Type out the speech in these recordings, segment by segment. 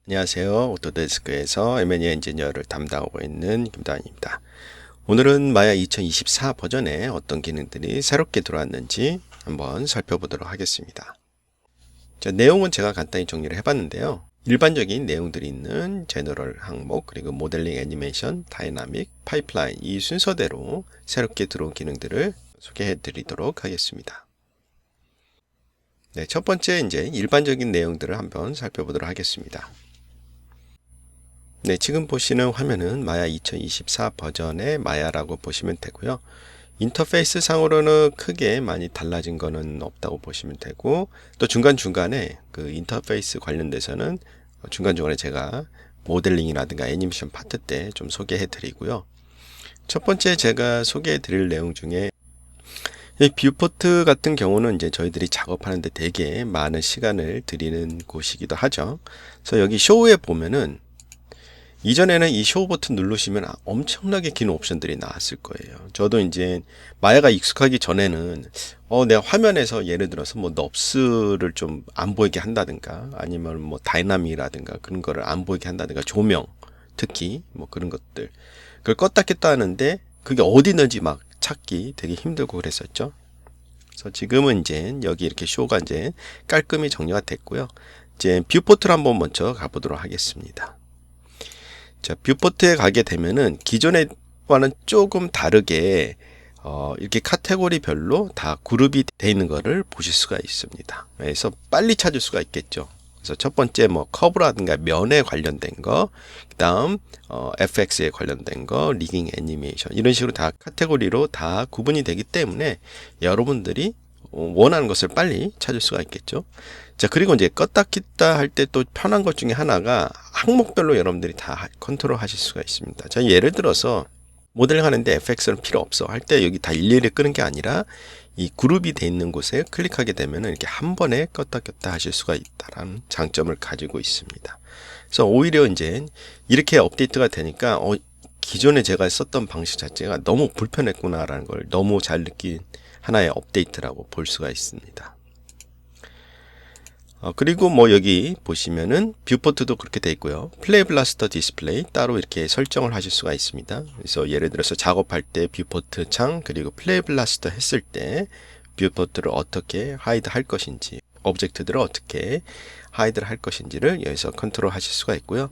안녕하세요. 오토데스크에서 M&E 엔지니어를 담당하고 있는 김다은입니다. 오늘은 마야 2024 버전에 어떤 기능들이 새롭게 들어왔는지 한번 살펴보도록 하겠습니다. 자, 내용은 제가 간단히 정리를 해봤는데요. 일반적인 내용들이 있는 제너럴 항목, 그리고 모델링, 애니메이션, 다이나믹, 파이프라인 이 순서대로 새롭게 들어온 기능들을 소개해 드리도록 하겠습니다. 네, 첫 번째 이제 일반적인 내용들을 한번 살펴보도록 하겠습니다. 네, 지금 보시는 화면은 마야 2024 버전의 마야라고 보시면 되고요. 인터페이스 상으로는 크게 많이 달라진 거는 없다고 보시면 되고, 또 중간중간에 그 인터페이스 관련돼서는 중간중간에 제가 모델링이라든가 애니메이션 파트 때 좀 소개해 드리고요. 첫 번째 제가 소개해 드릴 내용 중에 이 뷰포트 같은 경우는 이제 저희들이 작업하는데 되게 많은 시간을 들이는 곳이기도 하죠. 그래서 여기 쇼에 보면은 이전에는 이 쇼 버튼 누르시면 엄청나게 긴 옵션들이 나왔을 거예요. 저도 이제 마야가 익숙하기 전에는 내가 화면에서 예를 들어서 뭐 넙스를 좀 안 보이게 한다든가 아니면 뭐 다이나믹이라든가 그런 거를 안 보이게 한다든가 조명 특히 뭐 그런 것들 그걸 껐다 켰다 하는데 그게 어디 있는지 막 찾기 되게 힘들고 그랬었죠. 그래서 지금은 이제 여기 이렇게 쇼가 이제 깔끔히 정리가 됐고요. 이제 뷰포트를 한번 먼저 가보도록 하겠습니다. 자, 뷰포트에 가게 되면은 기존에와는 조금 다르게 이렇게 카테고리별로 다 그룹이 되어 있는 것을 보실 수가 있습니다. 그래서 빨리 찾을 수가 있겠죠. 그래서 첫 번째 뭐 커브라든가 면에 관련된 거, 그다음 FX에 관련된 거, 리깅 애니메이션 이런 식으로 다 카테고리로 다 구분이 되기 때문에 여러분들이 원하는 것을 빨리 찾을 수가 있겠죠. 자, 그리고 이제 껐다 켰다 할 때 또 편한 것 중에 하나가 항목별로 여러분들이 다 컨트롤 하실 수가 있습니다. 자, 예를 들어서 모델링 하는데 FX는 필요 없어 할 때 여기 다 일일이 끄는 게 아니라 이 그룹이 돼 있는 곳에 클릭하게 되면 이렇게 한 번에 껐다 켰다 하실 수가 있다라는 장점을 가지고 있습니다. 그래서 오히려 이제 이렇게 업데이트가 되니까 기존에 제가 썼던 방식 자체가 너무 불편했구나라는 걸 너무 잘 느낀 하나의 업데이트라고 볼 수가 있습니다. 그리고 뭐 여기 보시면은 뷰포트도 그렇게 돼 있고요. 플레이 블라스터 디스플레이 따로 이렇게 설정을 하실 수가 있습니다. 그래서 예를 들어서 작업할 때 뷰포트 창 그리고 플레이 블라스터 했을 때 뷰포트를 어떻게 하이드 할 것인지 오브젝트들을 어떻게 하이드를 할 것인지를 여기서 컨트롤 하실 수가 있고요.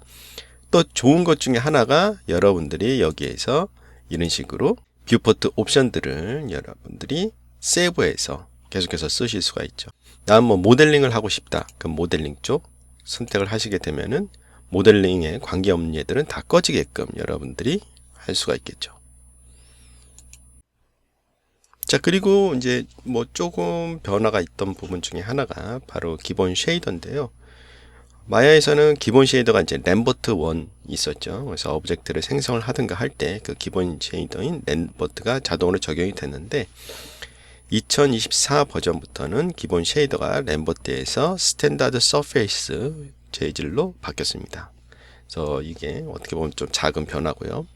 또 좋은 것 중에 하나가 여러분들이 여기에서 이런 식으로 뷰포트 옵션들을 여러분들이 세이브해서 계속해서 쓰실 수가 있죠. 다음 뭐 모델링을 하고 싶다. 그럼 모델링 쪽 선택을 하시게 되면은 모델링에 관계없는 얘들은 다 꺼지게끔 여러분들이 할 수가 있겠죠. 자, 그리고 이제 뭐 조금 변화가 있던 부분 중에 하나가 바로 기본 쉐이더인데요. 마야에서는 기본 쉐이더가 이제 램버트 1 있었죠. 그래서 오브젝트를 생성을 하든가 할 때 그 기본 쉐이더인 램버트가 자동으로 적용이 됐는데 2024 버전부터는 기본 쉐이더가 램버트에서 스탠다드 서페이스 재질로 바뀌었습니다. 그래서 이게 어떻게 보면 좀 작은 변화고요.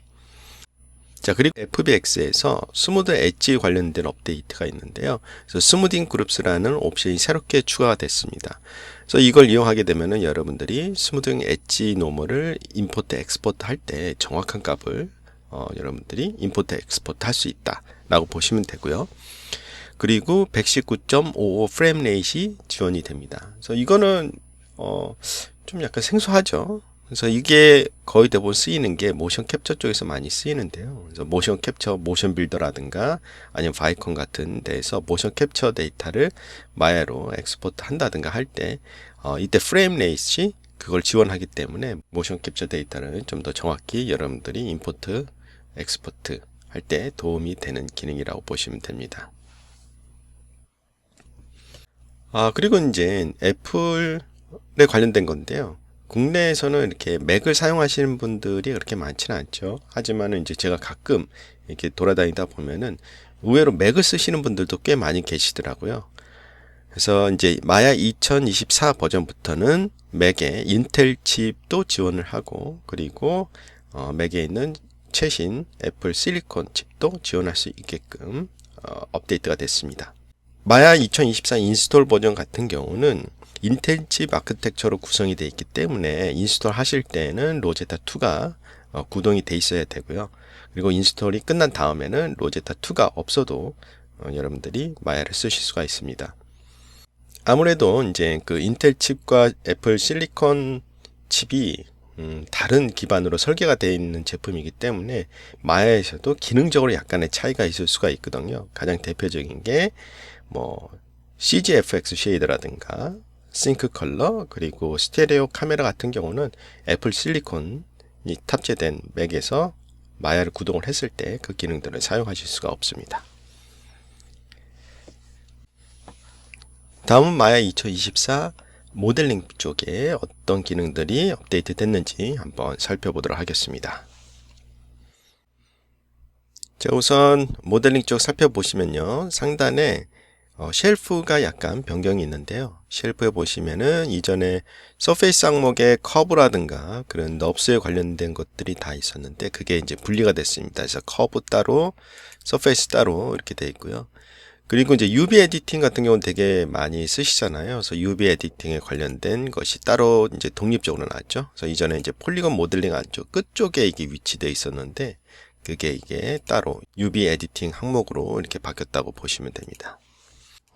자, 그리고 FBX에서 스무드 엣지 관련된 업데이트가 있는데요. 그래서 스무딩 그룹스라는 옵션이 새롭게 추가가 됐습니다. 그래서 이걸 이용하게 되면은 여러분들이 스무딩 엣지 노멀을 임포트 엑스포트 할 때 정확한 값을 여러분들이 임포트 엑스포트 할 수 있다라고 보시면 되고요. 그리고 119.55 프레임 레이트이 지원이 됩니다. 그래서 이거는 좀 약간 생소하죠. 그래서 이게 거의 대부분 쓰이는 게 모션 캡처 쪽에서 많이 쓰이는데요. 그래서 모션 캡처, 모션 빌더라든가 아니면 바이콘 같은 데에서 모션 캡처 데이터를 마야로 엑스포트 한다든가 할 때 이때 프레임 레이트이 그걸 지원하기 때문에 모션 캡처 데이터를 좀 더 정확히 여러분들이 임포트, 엑스포트 할 때 도움이 되는 기능이라고 보시면 됩니다. 그리고 이제 애플에 관련된 건데요. 국내에서는 이렇게 맥을 사용하시는 분들이 그렇게 많지는 않죠. 하지만 이제 제가 가끔 이렇게 돌아다니다 보면은 의외로 맥을 쓰시는 분들도 꽤 많이 계시더라고요. 그래서 이제 마야 2024 버전부터는 맥에 인텔 칩도 지원을 하고 그리고 맥에 있는 최신 애플 실리콘 칩도 지원할 수 있게끔 업데이트가 됐습니다. 마야 2024 인스톨 버전 같은 경우는 인텔 칩 아키텍처로 구성이 되어 있기 때문에 인스톨 하실 때는 로제타 2가 구동이 돼 있어야 되고요. 그리고 인스톨이 끝난 다음에는 로제타 2가 없어도 여러분들이 마야를 쓰실 수가 있습니다. 아무래도 이제 그 인텔 칩과 애플 실리콘 칩이 다른 기반으로 설계가 되어 있는 제품이기 때문에 마야에서도 기능적으로 약간의 차이가 있을 수가 있거든요. 가장 대표적인 게 뭐 CGFX 쉐이더라든가 싱크 컬러, 그리고 스테레오 카메라 같은 경우는 애플 실리콘이 탑재된 맥에서 마야를 구동을 했을 때 그 기능들을 사용하실 수가 없습니다. 다음은 마야 2024 모델링 쪽에 어떤 기능들이 업데이트 됐는지 한번 살펴보도록 하겠습니다. 자, 우선 모델링 쪽 살펴보시면요, 상단에 쉘프가 약간 변경이 있는데요. 쉘프에 보시면은 이전에 서페이스 항목의 커브라든가 그런 넙스에 관련된 것들이 다 있었는데 그게 이제 분리가 됐습니다. 그래서 커브 따로, 서페이스 따로 이렇게 되어 있고요. 그리고 이제 UV 에디팅 같은 경우는 되게 많이 쓰시잖아요. 그래서 UV 에디팅에 관련된 것이 따로 이제 독립적으로 나왔죠. 그래서 이전에 이제 폴리곤 모델링 안쪽 끝쪽에 이게 위치되어 있었는데 그게 이게 따로 UV 에디팅 항목으로 이렇게 바뀌었다고 보시면 됩니다.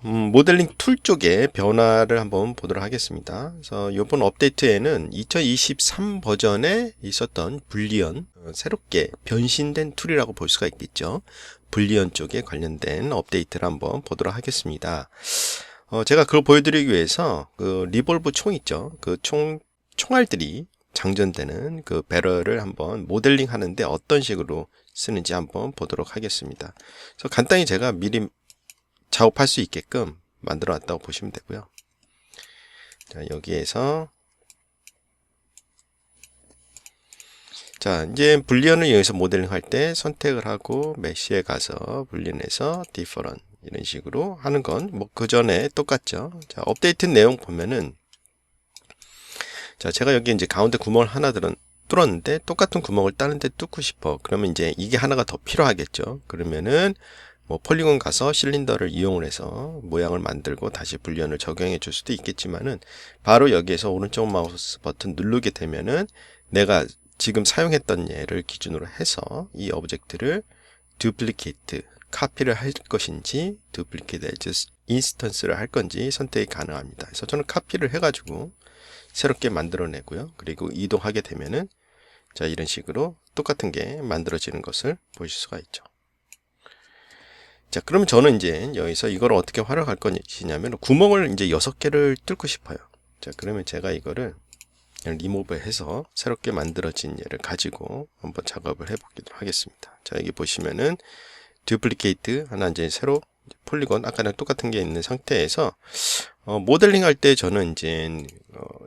모델링 툴 쪽에 변화를 한번 보도록 하겠습니다. 그래서 이번 업데이트에는 2023 버전에 있었던 불리언, 새롭게 변신된 툴이라고 볼 수가 있겠죠. 불리언 쪽에 관련된 업데이트를 한번 보도록 하겠습니다. 제가 그걸 보여드리기 위해서 그 리볼브 총 있죠. 그 총알들이 장전되는 그 배럴을 한번 모델링 하는데 어떤 식으로 쓰는지 한번 보도록 하겠습니다. 그래서 간단히 제가 미리 작업할 수 있게끔 만들어 놨다고 보시면 되고요. 자, 여기에서 자, 이제 불리언을 이용해서 모델링 할 때 선택을 하고 메시에 가서 불리언에서 디퍼런 이런 식으로 하는 건 뭐 그 전에 똑같죠. 자, 업데이트 내용 보면은 자, 제가 여기 이제 가운데 구멍을 하나 뚫었는데 똑같은 구멍을 다른 데 뚫고 싶어. 그러면 이제 이게 하나가 더 필요하겠죠. 그러면은 뭐 폴리곤 가서 실린더를 이용을 해서 모양을 만들고 다시 불리언을 적용해 줄 수도 있겠지만은 바로 여기에서 오른쪽 마우스 버튼 누르게 되면은 내가 지금 사용했던 예를 기준으로 해서 이 오브젝트를 duplicate를 카피를 할 것인지 duplicate as instance를 할 건지 선택이 가능합니다. 그래서 저는 카피를 해가지고 새롭게 만들어내고요. 그리고 이동하게 되면은 자, 이런 식으로 똑같은 게 만들어지는 것을 보실 수가 있죠. 자, 그럼 저는 이제 여기서 이걸 어떻게 활용할 것이냐면 구멍을 이제 6개를 뚫고 싶어요. 자, 그러면 제가 이거를 리모브 해서 새롭게 만들어진 얘를 가지고 한번 작업을 해보기도 하겠습니다. 자, 여기 보시면은 듀플리케이트 하나 이제 새로 폴리곤 아까랑 똑같은 게 있는 상태에서 모델링 할 때 저는 이제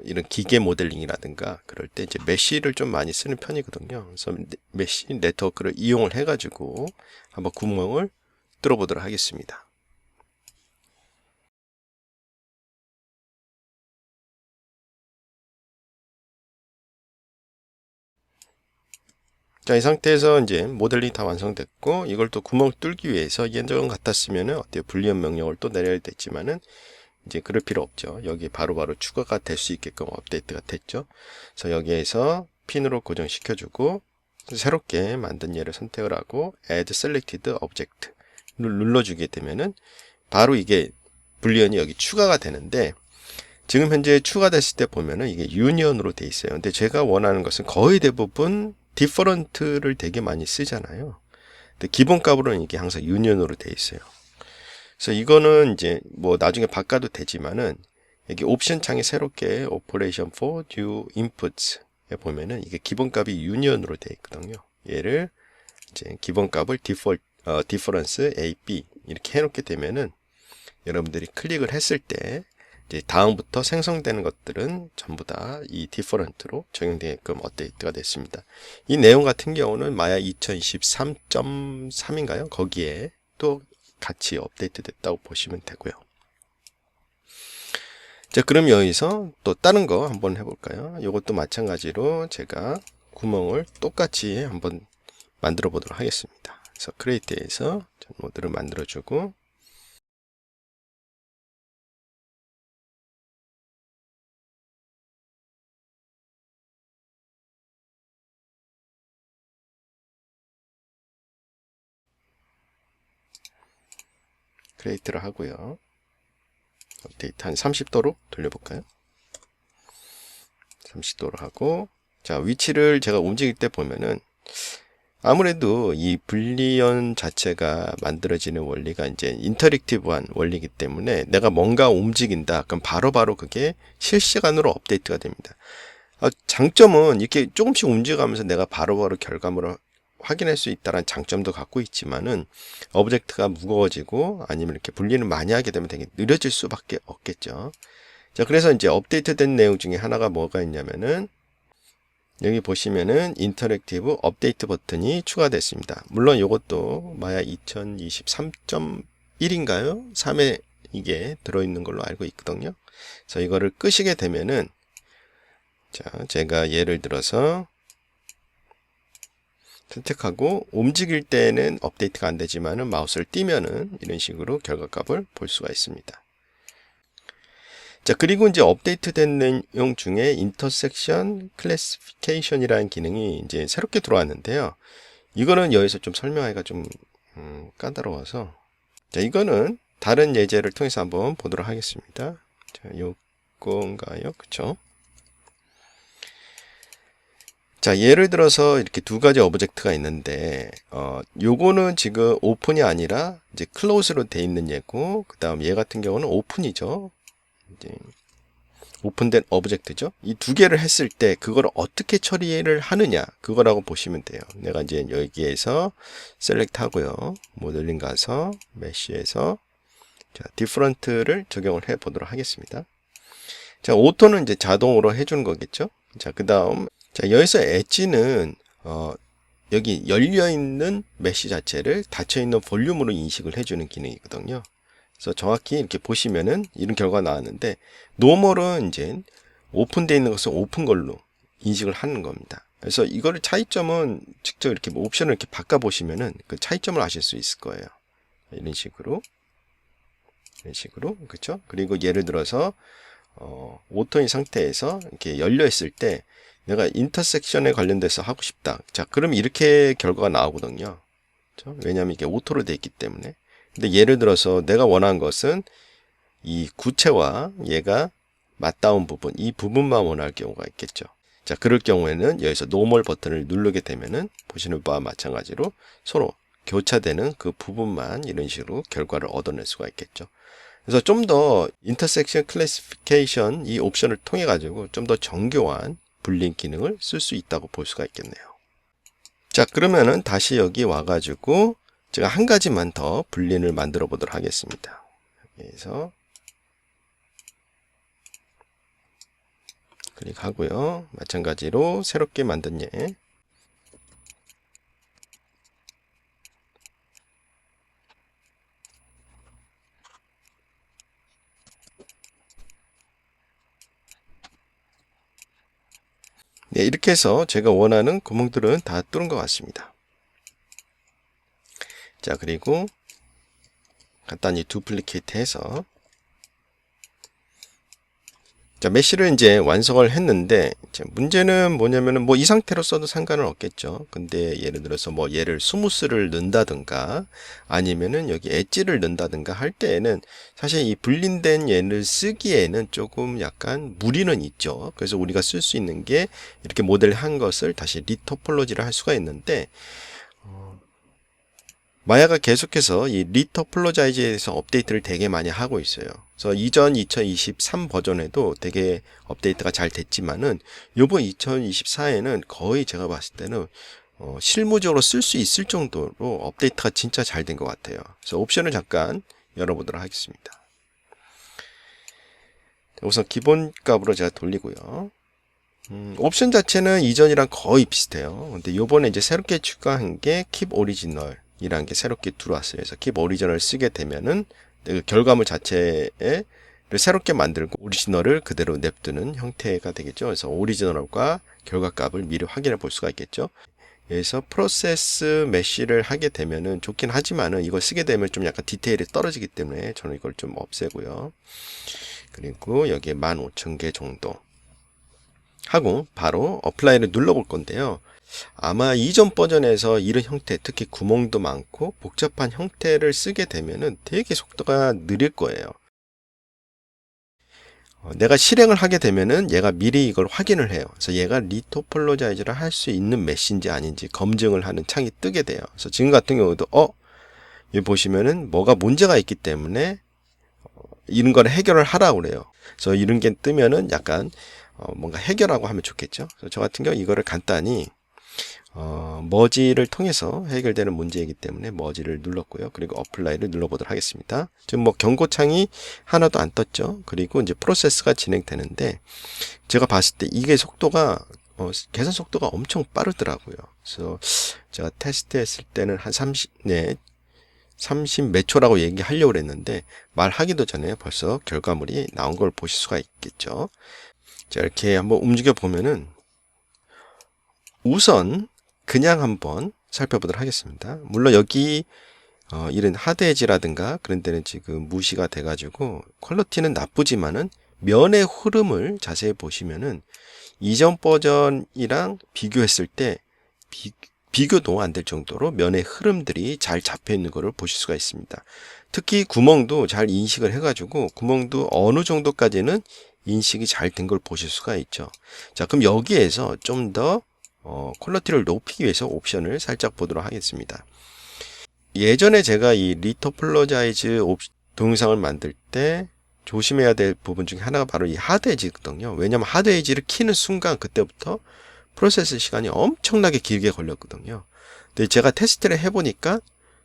이런 기계 모델링이라든가 그럴 때 이제 메쉬를 좀 많이 쓰는 편이거든요. 그래서 메쉬 네트워크를 이용을 해가지고 한번 구멍을 뚫어보도록 하겠습니다. 자, 이 상태에서 이제 모델링 다 완성됐고 이걸 또 구멍 뚫기 위해서 예전 같았으면은 어때요? 불리언 명령을 또 내려야 됐지만은 이제 그럴 필요 없죠. 여기 바로바로 추가가 될 수 있게끔 업데이트가 됐죠. 그래서 여기에서 핀으로 고정시켜주고 새롭게 만든 얘를 선택을 하고 Add Selected Object를 눌러주게 되면은 바로 이게 불리언이 여기 추가가 되는데 지금 현재 추가됐을 때 보면은 이게 유니언으로 돼 있어요. 근데 제가 원하는 것은 거의 대부분 디퍼런트를 되게 많이 쓰잖아요. 근데 기본값으로는 이게 항상 유니언으로 돼 있어요. 그래서 이거는 이제 뭐 나중에 바꿔도 되지만은 여기 옵션 창에 새롭게 Operation for New Inputs에 보면은 이게 기본값이 유니언으로 돼 있거든요. 얘를 이제 기본값을 디퍼런스 A, B 이렇게 해놓게 되면은 여러분들이 클릭을 했을 때 이제 다음부터 생성되는 것들은 전부 다 이 디퍼런트로 적용되게끔 업데이트가 됐습니다. 이 내용 같은 경우는 마야 2023.3인가요? 거기에 또 같이 업데이트 됐다고 보시면 되고요. 자, 그럼 여기서 또 다른 거 한번 해볼까요? 이것도 마찬가지로 제가 구멍을 똑같이 한번 만들어 보도록 하겠습니다. 그래서 크리에이트에서 모드를 만들어주고 크리에이트를 하고요. 업데이트 한 30도로 돌려볼까요? 30도로 하고, 자, 위치를 제가 움직일 때 보면은 아무래도 이 불리언 자체가 만들어지는 원리가 이제 인터랙티브한 원리이기 때문에 내가 뭔가 움직인다. 그럼 바로바로 그게 실시간으로 업데이트가 됩니다. 장점은 이렇게 조금씩 움직여가면서 내가 바로바로 결과물을 확인할 수 있다는 장점도 갖고 있지만은 오브젝트가 무거워지고 아니면 이렇게 분리를 많이 하게 되면 되게 느려질 수밖에 없겠죠. 자, 그래서 이제 업데이트된 내용 중에 하나가 뭐가 있냐면은 여기 보시면은 인터랙티브 업데이트 버튼이 추가됐습니다. 물론 이것도 마야 2023.1인가요? 3에 이게 들어있는 걸로 알고 있거든요. 그래서 이거를 끄시게 되면은, 자, 제가 예를 들어서 선택하고 움직일 때는 업데이트가 안 되지만은 마우스를 띄면은 이런 식으로 결과값을 볼 수가 있습니다. 자, 그리고 이제 업데이트된 내용 중에 인터섹션 클래시피케이션이라는 기능이 이제 새롭게 들어왔는데요. 이거는 여기서 좀 설명하기가 좀 까다로워서, 자, 이거는 다른 예제를 통해서 한번 보도록 하겠습니다. 자, 요건가요? 그쵸? 자, 예를 들어서 이렇게 두 가지 오브젝트가 있는데, 요거는 지금 오픈이 아니라 이제 클로즈로 돼 있는 예고, 그 다음 얘 같은 경우는 오픈이죠. 이제 오픈된 오브젝트죠. 이 두 개를 했을 때 그걸 어떻게 처리를 하느냐, 그거라고 보시면 돼요. 내가 이제 여기에서 셀렉트 하고요. 모델링 가서 메쉬에서 자, 디퍼런트를 적용을 해 보도록 하겠습니다. 자, 오토는 이제 자동으로 해주는 거겠죠. 자, 그 다음, 자, 여기서 엣지는, 여기 열려있는 메쉬 자체를 닫혀있는 볼륨으로 인식을 해주는 기능이거든요. 그래서 정확히 이렇게 보시면은 이런 결과가 나왔는데, 노멀은 이제 오픈되어 있는 것을 오픈 걸로 인식을 하는 겁니다. 그래서 이거를 차이점은 직접 이렇게 옵션을 이렇게 바꿔보시면은 그 차이점을 아실 수 있을 거예요. 이런 식으로. 그렇죠? 그리고 예를 들어서 오토인 상태에서 이렇게 열려 있을 때 내가 인터섹션에 관련돼서 하고 싶다. 자, 그럼 이렇게 결과가 나오거든요. 그렇죠? 왜냐하면 이게 오토로 되어 있기 때문에. 근데 예를 들어서 내가 원하는 것은 이 구체와 얘가 맞닿은 부분, 이 부분만 원할 경우가 있겠죠. 자, 그럴 경우에는 여기서 노멀 버튼을 누르게 되면은 보시는 바와 마찬가지로 서로 교차되는 그 부분만 이런 식으로 결과를 얻어낼 수가 있겠죠. 그래서 좀 더 인터섹션 클래시피케이션 이 옵션을 통해 가지고 좀 더 정교한 분리 기능을 쓸 수 있다고 볼 수가 있겠네요. 자, 그러면은 다시 여기 와가지고 제가 한 가지만 더 분리를 만들어 보도록 하겠습니다. 여기서 클릭하고요. 마찬가지로 새롭게 만든 예. 네, 이렇게 해서 제가 원하는 구멍들은 다 뚫은 것 같습니다. 자, 그리고 간단히 두플리케이트 해서 자, 메쉬를 이제 완성을 했는데 문제는 뭐냐면은 뭐 이 상태로 써도 상관은 없겠죠. 근데 예를 들어서 뭐 얘를 스무스를 넣는다든가 아니면은 여기 엣지를 넣는다든가 할 때에는 사실 이 분린된 얘를 쓰기에는 조금 약간 무리는 있죠. 그래서 우리가 쓸 수 있는 게 이렇게 모델한 것을 다시 리토폴로지를 할 수가 있는데 마야가 계속해서 이 리토폴로자이즈에 대해서 업데이트를 되게 많이 하고 있어요. 그래서 이전 2023 버전에도 되게 업데이트가 잘 됐지만은 요번 2024에는 거의 제가 봤을 때는 실무적으로 쓸 수 있을 정도로 업데이트가 진짜 잘 된 것 같아요. 그래서 옵션을 잠깐 열어보도록 하겠습니다. 우선 기본 값으로 제가 돌리고요. 옵션 자체는 이전이랑 거의 비슷해요. 근데 요번에 이제 새롭게 추가한 게 Keep Original 이라는 게 새롭게 들어왔어요. 그래서 Keep Original 쓰게 되면은 그 결과물 자체를 새롭게 만들고 오리지널을 그대로 냅두는 형태가 되겠죠. 그래서 오리지널과 결과값을 미리 확인해 볼 수가 있겠죠. 여기서 프로세스 메쉬를 하게 되면은 좋긴 하지만은 이걸 쓰게 되면 좀 약간 디테일이 떨어지기 때문에 저는 이걸 좀 없애고요. 그리고 여기에 15,000개 정도 하고 바로 어플라이를 눌러 볼 건데요. 아마 이전 버전에서 이런 형태, 특히 구멍도 많고 복잡한 형태를 쓰게 되면은 되게 속도가 느릴 거예요. 내가 실행을 하게 되면은 얘가 미리 이걸 확인을 해요. 그래서 얘가 리토폴로자이즈를 할 수 있는 메시인지 아닌지 검증을 하는 창이 뜨게 돼요. 그래서 지금 같은 경우도 여기 보시면은 뭐가 문제가 있기 때문에 이런 걸 해결을 하라고 그래요. 그래서 이런 게 뜨면은 약간 뭔가 해결하고 하면 좋겠죠. 그래서 저 같은 경우 이거를 간단히 머지를 통해서 해결되는 문제이기 때문에 머지를 눌렀고요. 그리고 어플라이를 눌러보도록 하겠습니다. 지금 뭐 경고창이 하나도 안 떴죠. 그리고 이제 프로세스가 진행되는데 제가 봤을 때 이게 속도가 계산 속도가 엄청 빠르더라고요. 그래서 제가 테스트했을 때는 한 30 몇 초라고 얘기하려고 했는데 말하기도 전에 벌써 결과물이 나온 걸 보실 수가 있겠죠. 자, 이렇게 한번 움직여 보면은 우선 그냥 한번 살펴보도록 하겠습니다. 물론 여기 이런 하드 엣지라든가 그런 데는 지금 무시가 돼가지고 퀄리티는 나쁘지만은 면의 흐름을 자세히 보시면은 이전 버전이랑 비교했을 때 비교도 안 될 정도로 면의 흐름들이 잘 잡혀 있는 것을 보실 수가 있습니다. 특히 구멍도 잘 인식을 해가지고 구멍도 어느 정도까지는 인식이 잘 된 걸 보실 수가 있죠. 자, 그럼 여기에서 좀 더 퀄리티를 높이기 위해서 옵션을 살짝 보도록 하겠습니다. 예전에 제가 이 리토폴로자이즈 동영상을 만들 때 조심해야 될 부분 중에 하나가 바로 이 하드 엣지거든요. 왜냐하면 하드 엣지를 키는 순간 그때부터 프로세스 시간이 엄청나게 길게 걸렸거든요. 근데 제가 테스트를 해보니까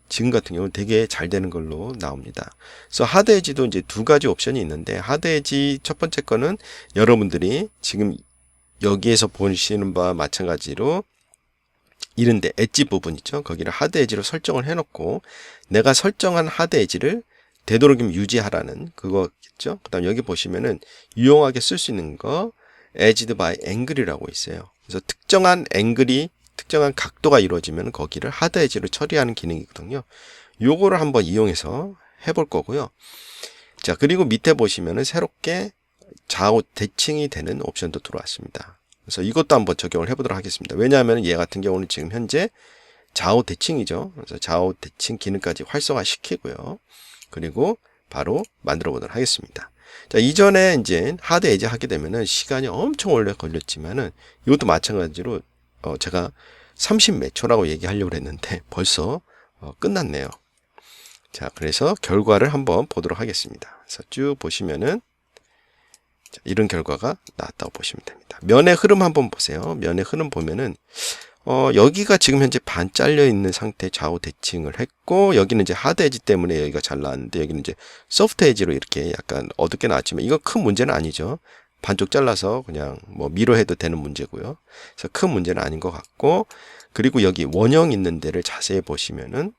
지금 같은 경우는 되게 잘 되는 걸로 나옵니다. 그래서 하드 엣지도 이제 두 가지 옵션이 있는데 하드 엣지 첫 번째 거는 여러분들이 지금 여기에서 보시는 바와 마찬가지로 이런데 엣지 부분 있죠. 거기를 하드 엣지로 설정을 해놓고 내가 설정한 하드 엣지를 되도록이면 유지하라는 그거겠죠. 그 다음 여기 보시면은 유용하게 쓸 수 있는 거 edged by angle이라고 있어요. 그래서 특정한 앵글이 특정한 각도가 이루어지면 거기를 하드 엣지로 처리하는 기능이거든요. 요거를 한번 이용해서 해볼 거고요. 자, 그리고 밑에 보시면은 새롭게 좌우 대칭이 되는 옵션도 들어왔습니다. 그래서 이것도 한번 적용을 해보도록 하겠습니다. 왜냐하면 얘 같은 경우는 지금 현재 좌우 대칭이죠. 그래서 좌우 대칭 기능까지 활성화 시키고요. 그리고 바로 만들어 보도록 하겠습니다. 자, 이전에 이제 하드 엣지 하게 되면은 시간이 엄청 오래 걸렸지만은 이것도 마찬가지로 제가 30 몇 초라고 얘기하려고 했는데 벌써 끝났네요. 자, 그래서 결과를 한번 보도록 하겠습니다. 그래서 쭉 보시면은 이런 결과가 나왔다고 보시면 됩니다. 면의 흐름 한번 보세요. 면의 흐름 보면은 여기가 지금 현재 반 잘려 있는 상태 좌우 대칭을 했고 여기는 이제 하드 엣지 때문에 여기가 잘 나왔는데 여기는 이제 소프트 엣지로 이렇게 약간 어둡게 나왔지만 이거 큰 문제는 아니죠. 반쪽 잘라서 그냥 뭐 미로 해도 되는 문제고요. 그래서 큰 문제는 아닌 것 같고 그리고 여기 원형 있는 데를 자세히 보시면은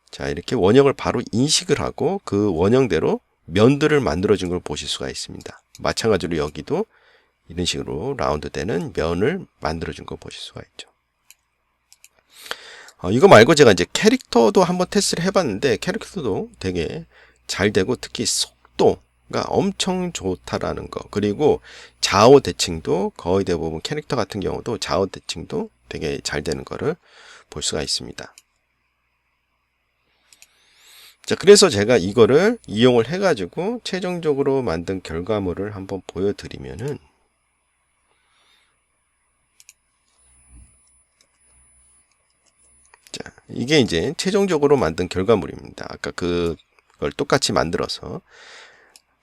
자, 이렇게 원형을 바로 인식을 하고 그 원형대로 면들을 만들어준 걸 보실 수가 있습니다. 마찬가지로 여기도 이런 식으로 라운드 되는 면을 만들어준 거 보실 수가 있죠. 이거 말고 제가 이제 캐릭터도 한번 테스트를 해봤는데 캐릭터도 되게 잘 되고 특히 속도가 엄청 좋다라는 거 그리고 좌우 대칭도 거의 대부분 캐릭터 같은 경우도 좌우 대칭도 되게 잘 되는 거를 볼 수가 있습니다. 자, 그래서 제가 이거를 이용을 해가지고 최종적으로 만든 결과물을 한번 보여드리면은 자, 이게 이제 최종적으로 만든 결과물입니다. 아까 그걸 똑같이 만들어서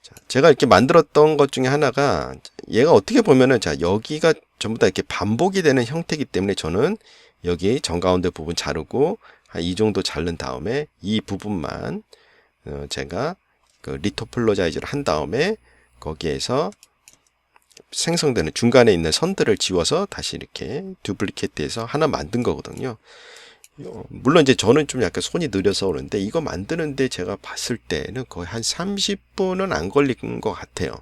자, 제가 이렇게 만들었던 것 중에 하나가 얘가 어떻게 보면은 자, 여기가 전부 다 이렇게 반복이 되는 형태이기 때문에 저는 여기 정가운데 부분 자르고 한 이 정도 자른 다음에 이 부분만 제가 그 리토폴로자이즈를 한 다음에 거기에서 생성되는 중간에 있는 선들을 지워서 다시 이렇게 듀플리케이트해서 하나 만든 거거든요. 물론 이제 저는 좀 약간 손이 느려서 그러는데 이거 만드는데 제가 봤을 때는 거의 한 30분은 안 걸린 것 같아요.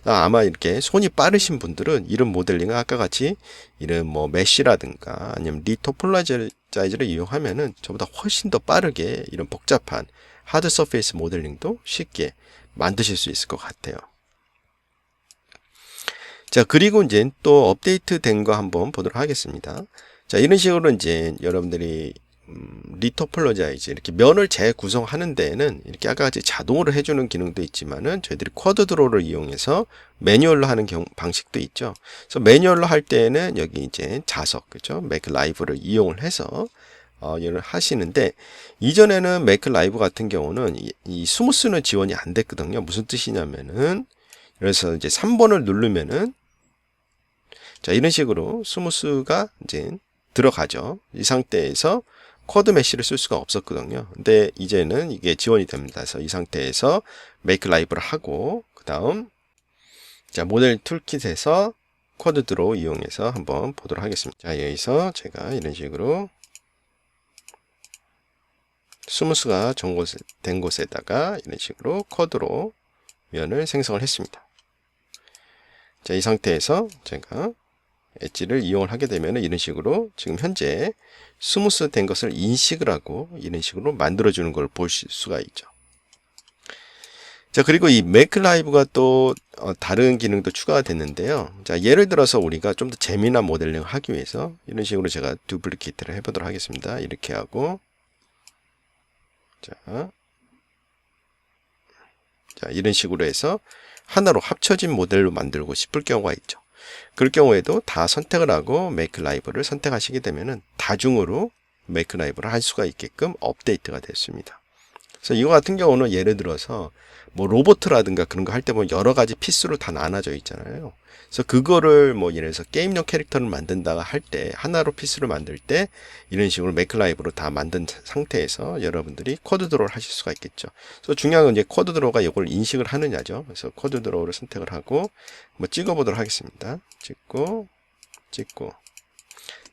아마 이렇게 손이 빠르신 분들은 이런 모델링을 아까 같이 이런 뭐 메쉬라든가 아니면 리토폴로자이즈를 이용하면은 저보다 훨씬 더 빠르게 이런 복잡한 하드 서페이스 모델링도 쉽게 만드실 수 있을 것 같아요. 자, 그리고 이제 또 업데이트 된 거 한번 보도록 하겠습니다. 자, 이런 식으로 이제 여러분들이 리토폴로자이즈 이렇게 면을 재구성하는 데에는 이렇게 아까 같이 자동으로 해주는 기능도 있지만은 저희들이 쿼드 드로우를 이용해서 매뉴얼로 하는 방식도 있죠. 그래서 매뉴얼로 할 때에는 여기 이제 자석, 그죠? 맥 라이브를 이용을 해서 이걸 하시는데, 이전에는 맥 라이브 같은 경우는 이 스무스는 지원이 안 됐거든요. 무슨 뜻이냐면은, 그래서 이제 3번을 누르면은 자, 이런 식으로 스무스가 이제 들어가죠. 이 상태에서 쿼드 메쉬를 쓸 수가 없었거든요. 근데 이제는 이게 지원이 됩니다. 그래서 이 상태에서 make live를 하고, 그 다음, 자, 모델 툴킷에서 쿼드 드로우 이용해서 한번 보도록 하겠습니다. 자, 여기서 제가 이런 식으로 스무스가 된 곳에다가 이런 식으로 쿼드로 면을 생성을 했습니다. 자, 이 상태에서 제가 엣지를 이용을 하게 되면 이런 식으로 지금 현재 스무스 된 것을 인식을 하고 이런 식으로 만들어주는 걸 볼 수가 있죠. 자, 그리고 이 make live가 또 다른 기능도 추가가 됐는데요. 자, 예를 들어서 우리가 좀 더 재미난 모델링을 하기 위해서 이런 식으로 제가 두플리케이트를 해보도록 하겠습니다. 이렇게 하고, 자, 이런 식으로 해서 하나로 합쳐진 모델로 만들고 싶을 경우가 있죠. 그럴 경우에도 다 선택을 하고 make live를 선택하시게 되면은 다중으로 make live를 할 수가 있게끔 업데이트가 됐습니다. 그래서 이거 같은 경우는 예를 들어서 뭐 로보트라든가 그런 거 할 때 보면 여러 가지 피스로 다 나눠져 있잖아요. 그래서 그거를 뭐 예를 들어서 게임용 캐릭터를 만든다가 할 때 하나로 피스를 만들 때 이런 식으로 make live로 다 만든 상태에서 여러분들이 쿼드 드로우를 하실 수가 있겠죠. 그래서 중요한 건 이제 쿼드 드로우가 이걸 인식을 하느냐죠. 그래서 쿼드 드로우를 선택을 하고 한번 찍어 보도록 하겠습니다. 찍고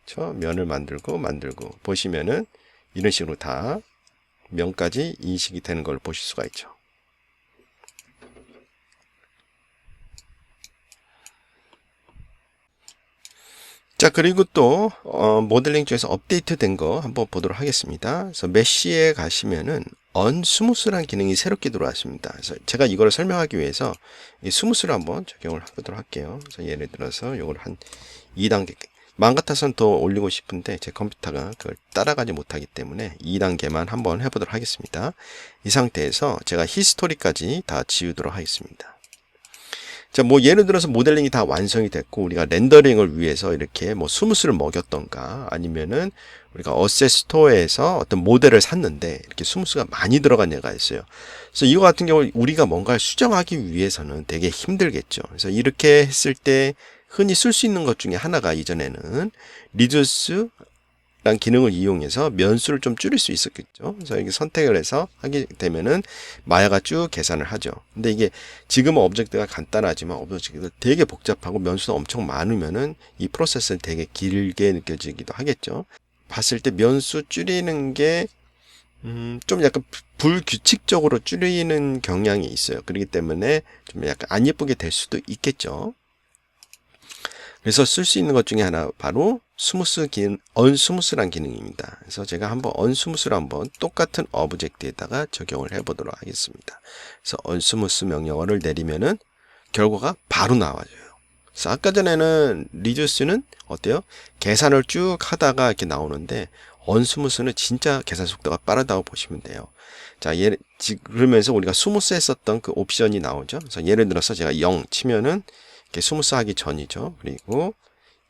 저 면을 만들고 보시면은 이런 식으로 다 면까지 인식이 되는 걸 보실 수가 있죠. 자, 그리고 또 모델링 중에서 업데이트 된 거 한번 보도록 하겠습니다. 그래서 메쉬에 가시면은 언스무스라는 기능이 새롭게 들어왔습니다. 그래서 제가 이거를 설명하기 위해서 이 스무스를 한번 적용을 해보도록 할게요. 그래서 예를 들어서 이걸 한 2단계, 마음 같아서는 더 올리고 싶은데 제 컴퓨터가 그걸 따라가지 못하기 때문에 2단계만 한번 해보도록 하겠습니다. 이 상태에서 제가 히스토리까지 다 지우도록 하겠습니다. 자, 뭐 예를 들어서 모델링이 다 완성이 됐고 우리가 렌더링을 위해서 이렇게 뭐 스무스를 먹였던가 아니면은 우리가 어셋 스토어에서 어떤 모델을 샀는데 이렇게 스무스가 많이 들어간 예가 있어요. 그래서 이거 같은 경우 우리가 뭔가를 수정하기 위해서는 되게 힘들겠죠. 그래서 이렇게 했을 때 흔히 쓸 수 있는 것 중에 하나가 이전에는 리듀스 란 기능을 이용해서 면수를 좀 줄일 수 있었겠죠. 그래서 이게 선택을 해서 하게 되면은 마야가 쭉 계산을 하죠. 근데 이게 지금은 오브젝트가 간단하지만 오브젝트가 되게 복잡하고 면수가 엄청 많으면은 이 프로세스는 되게 길게 느껴지기도 하겠죠. 봤을 때 면수 줄이는 게 좀 약간 불규칙적으로 줄이는 경향이 있어요. 그렇기 때문에 좀 약간 안 예쁘게 될 수도 있겠죠. 그래서 쓸 수 있는 것 중에 하나 바로 스무스 기능, 언스무스란 기능입니다. 그래서 제가 한번 언스무스를 한번 똑같은 오브젝트에다가 적용을 해보도록 하겠습니다. 그래서 언스무스 명령어를 내리면은 결과가 바로 나와줘요. 그래서 아까 전에는 리듀스는 어때요? 계산을 쭉 하다가 이렇게 나오는데 언스무스는 진짜 계산 속도가 빠르다고 보시면 돼요. 자, 그러면서 우리가 스무스 했었던 그 옵션이 나오죠. 그래서 예를 들어서 제가 0 치면은 스무스 하기 전이죠. 그리고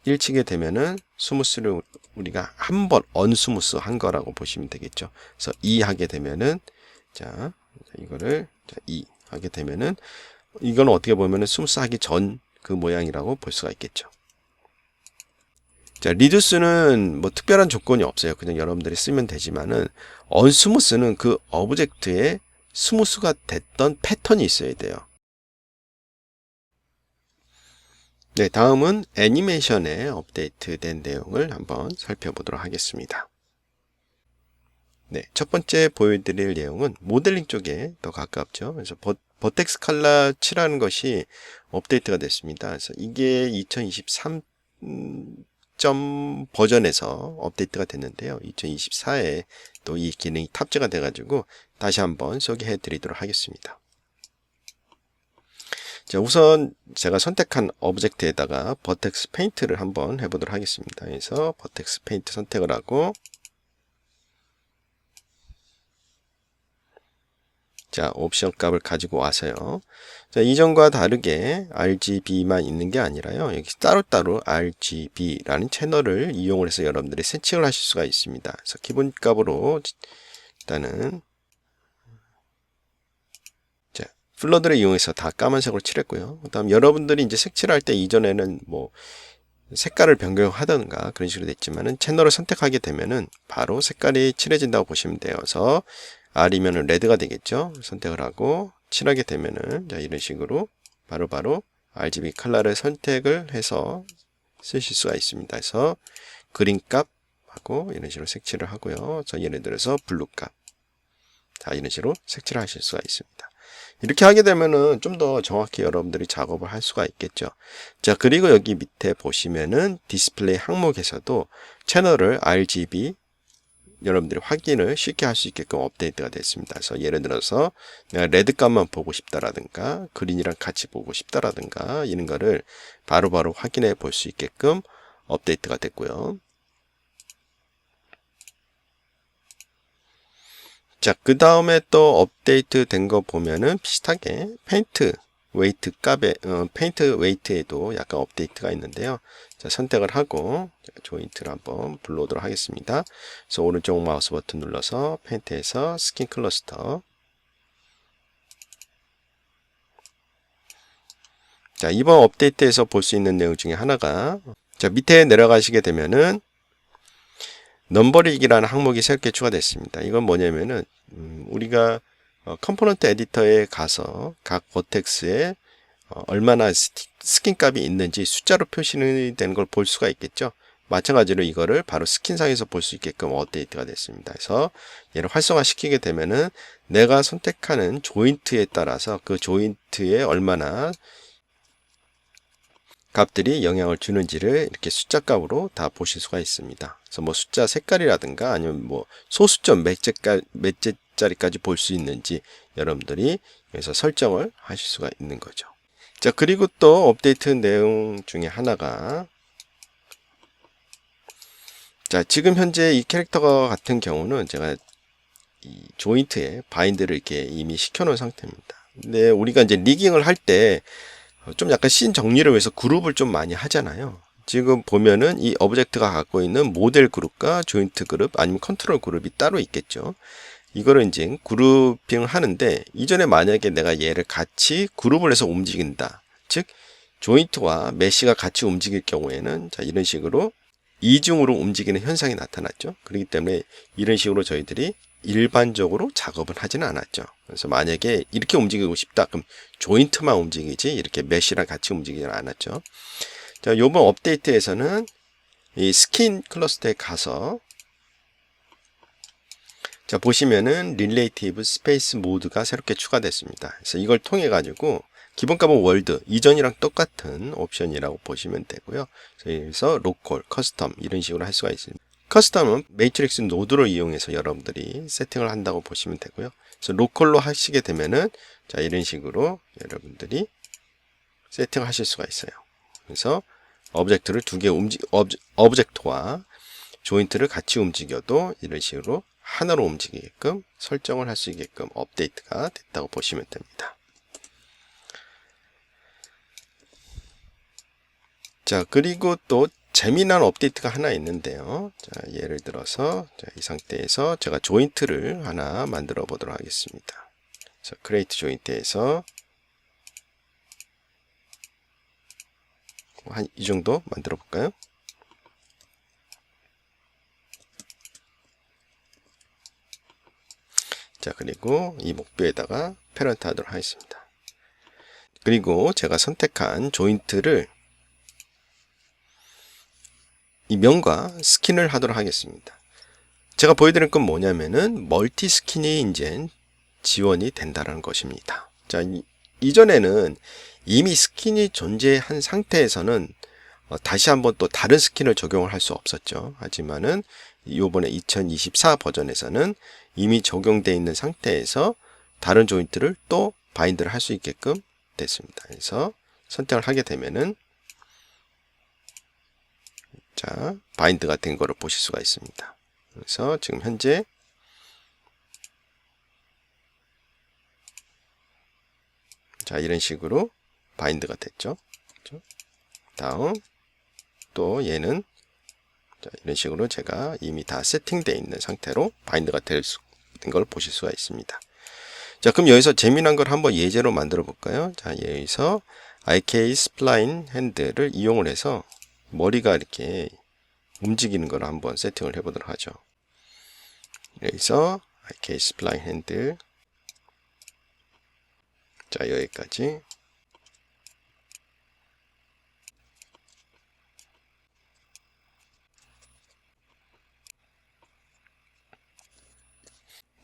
1 치게 되면은 스무스를 우리가 한 번 언스무스 한 거라고 보시면 되겠죠. 그래서 2 하게 되면은 자, 이거를 2 하게 되면은 이거는 어떻게 보면은 스무스 하기 전 그 모양이라고 볼 수가 있겠죠. 자, 리듀스는 뭐 특별한 조건이 없어요. 그냥 여러분들이 쓰면 되지만은 언스무스는 그 오브젝트에 스무스가 됐던 패턴이 있어야 돼요. 네, 다음은 애니메이션에 업데이트된 내용을 한번 살펴보도록 하겠습니다. 네, 첫 번째 보여드릴 내용은 모델링 쪽에 더 가깝죠. 그래서 버텍스 컬러 7라는 것이 업데이트가 됐습니다. 그래서 이게 2023 버전에서 업데이트가 됐는데요. 2024에 또 이 기능이 탑재가 돼가지고 다시 한번 소개해 드리도록 하겠습니다. 자, 우선 제가 선택한 오브젝트에다가 버텍스 페인트를 한번 해보도록 하겠습니다. 그래서 버텍스 페인트 선택을 하고, 자, 옵션 값을 가지고 와서요. 자, 이전과 다르게 RGB만 있는 게 아니라요. 여기 따로따로 RGB라는 채널을 이용을 해서 여러분들이 세팅을 하실 수가 있습니다. 그래서 기본 값으로 일단은 자, 플러드를 이용해서 다 까만색으로 칠했고요. 그 다음 여러분들이 이제 색칠을 할 때 이전에는 뭐 색깔을 변경하던가 그런 식으로 됐지만은 채널을 선택하게 되면은 바로 색깔이 칠해진다고 보시면 돼요. 그래서 R이면은 레드가 되겠죠. 선택을 하고 칠하게 되면은 자, 이런 식으로 바로바로 RGB 컬러를 선택을 해서 쓰실 수가 있습니다. 그래서 그린 값하고 이런 식으로 색칠을 하고요. 자, 예를 들어서 블루 값. 자, 이런 식으로 색칠을 하실 수가 있습니다. 이렇게 하게 되면은 좀 더 정확히 여러분들이 작업을 할 수가 있겠죠. 자, 그리고 여기 밑에 보시면은 디스플레이 항목에서도 채널을 RGB 여러분들이 확인을 쉽게 할 수 있게끔 업데이트가 됐습니다. 그래서 예를 들어서 내가 레드 값만 보고 싶다라든가 그린이랑 같이 보고 싶다라든가 이런 거를 바로바로 확인해 볼 수 있게끔 업데이트가 됐고요. 자, 그 다음에 또 업데이트 된 거 보면은 비슷하게 페인트 웨이트 값에 페인트 웨이트에도 약간 업데이트가 있는데요. 자, 선택을 하고 조인트를 한번 불러오도록 하겠습니다. 그래서 오른쪽 마우스 버튼 눌러서 페인트에서 스킨 클러스터. 자, 이번 업데이트에서 볼 수 있는 내용 중에 하나가 자, 밑에 내려가시게 되면은 넘버링이라는 항목이 새롭게 추가됐습니다. 이건 뭐냐면은 우리가 컴포넌트 에디터에 가서 각 버텍스에 얼마나 스킨 값이 있는지 숫자로 표시되는 걸 볼 수가 있겠죠. 마찬가지로 이거를 바로 스킨상에서 볼 수 있게끔 업데이트가 됐습니다. 그래서 얘를 활성화시키게 되면은 내가 선택하는 조인트에 따라서 그 조인트에 얼마나 값들이 영향을 주는지를 이렇게 숫자 값으로 다 보실 수가 있습니다. 그래서 뭐 숫자 색깔이라든가 아니면 뭐 소수점 몇 개짜리까지 볼 수 있는지 여러분들이 여기서 설정을 하실 수가 있는 거죠. 자, 그리고 또 업데이트 내용 중에 하나가 자, 지금 현재 이 캐릭터 같은 경우는 제가 이 조인트에 바인드를 이렇게 이미 시켜 놓은 상태입니다. 근데 우리가 이제 리깅을 할 때 좀 약간 씬 정리를 위해서 그룹을 좀 많이 하잖아요. 지금 보면은 이 오브젝트가 갖고 있는 모델 그룹과 조인트 그룹 아니면 컨트롤 그룹이 따로 있겠죠. 이거를 이제 그룹핑을 하는데 이전에 만약에 내가 얘를 같이 그룹을 해서 움직인다. 즉 조인트와 메시가 같이 움직일 경우에는 자, 이런 식으로 이중으로 움직이는 현상이 나타났죠. 그렇기 때문에 이런 식으로 저희들이 일반적으로 작업은 하지는 않았죠. 그래서 만약에 이렇게 움직이고 싶다. 그럼 조인트만 움직이지 이렇게 메시랑 같이 움직이지는 않았죠. 자, 이번 업데이트에서는 이 스킨 클러스터에 가서 자, 보시면은 릴레이티브 스페이스 모드가 새롭게 추가됐습니다. 그래서 이걸 통해 가지고 기본값은 월드 이전이랑 똑같은 옵션이라고 보시면 되고요. 그래서 로컬, 커스텀 이런 식으로 할 수가 있습니다. 커스텀은 매트릭스 노드를 이용해서 여러분들이 세팅을 한다고 보시면 되고요. 그래서 로컬로 하시게 되면은 자, 이런 식으로 여러분들이 세팅을 하실 수가 있어요. 그래서 오브젝트를 두 개 오브젝트와 조인트를 같이 움직여도 이런 식으로 하나로 움직이게끔 설정을 할 수 있게끔 업데이트가 됐다고 보시면 됩니다. 자, 그리고 또 재미난 업데이트가 하나 있는데요. 자, 예를 들어서 자, 이 상태에서 제가 조인트를 하나 만들어 보도록 하겠습니다. 자, 크리에이트 조인트에서 한 이 정도 만들어 볼까요? 자, 그리고 이 목표에다가 패런트 하도록 하겠습니다. 그리고 제가 선택한 조인트를 이 면과 스킨을 하도록 하겠습니다. 제가 보여드릴 건 뭐냐면은 멀티 스킨이 이제 지원이 된다는 것입니다. 자, 이전에는 이미 스킨이 존재한 상태에서는 다시 한번 또 다른 스킨을 적용을 할 수 없었죠. 하지만은 이번에 2024 버전에서는 이미 적용되어 있는 상태에서 다른 조인트를 또 바인드를 할 수 있게끔 됐습니다. 그래서 선택을 하게 되면은 자, 바인드가 된 거를 보실 수가 있습니다. 그래서 지금 현재 자, 이런 식으로 바인드가 됐죠. 그렇죠? 다음 또 얘는 자, 이런 식으로 제가 이미 다 세팅되어 있는 상태로 바인드가 된 걸 보실 수가 있습니다. 자, 그럼 여기서 재미난 걸 한번 예제로 만들어 볼까요? 자, 여기서 IK 스플라인 핸들을 이용을 해서 머리가 이렇게 움직이는 걸 한번 세팅을 해 보도록 하죠. 여기서 IK 스플라인 핸들 자, 여기까지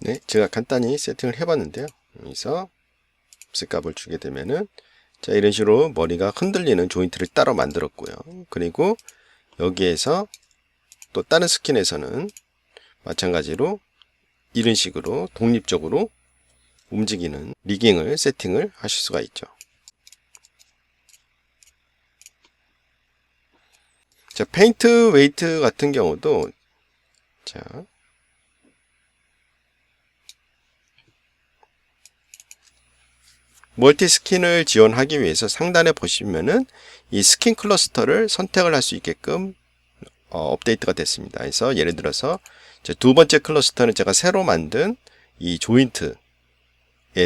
네, 제가 간단히 세팅을 해봤는데요. 여기서 값을 주게 되면은 자, 이런 식으로 머리가 흔들리는 조인트를 따로 만들었고요. 그리고 여기에서 또 다른 스킨에서는 마찬가지로 이런 식으로 독립적으로 움직이는 리깅을 세팅을 하실 수가 있죠. 자, 페인트 웨이트 같은 경우도 자, 멀티 스킨을 지원하기 위해서 상단에 보시면은 이 스킨 클러스터를 선택을 할 수 있게끔 업데이트가 됐습니다. 그래서 예를 들어서 두 번째 클러스터는 제가 새로 만든 이 조인트에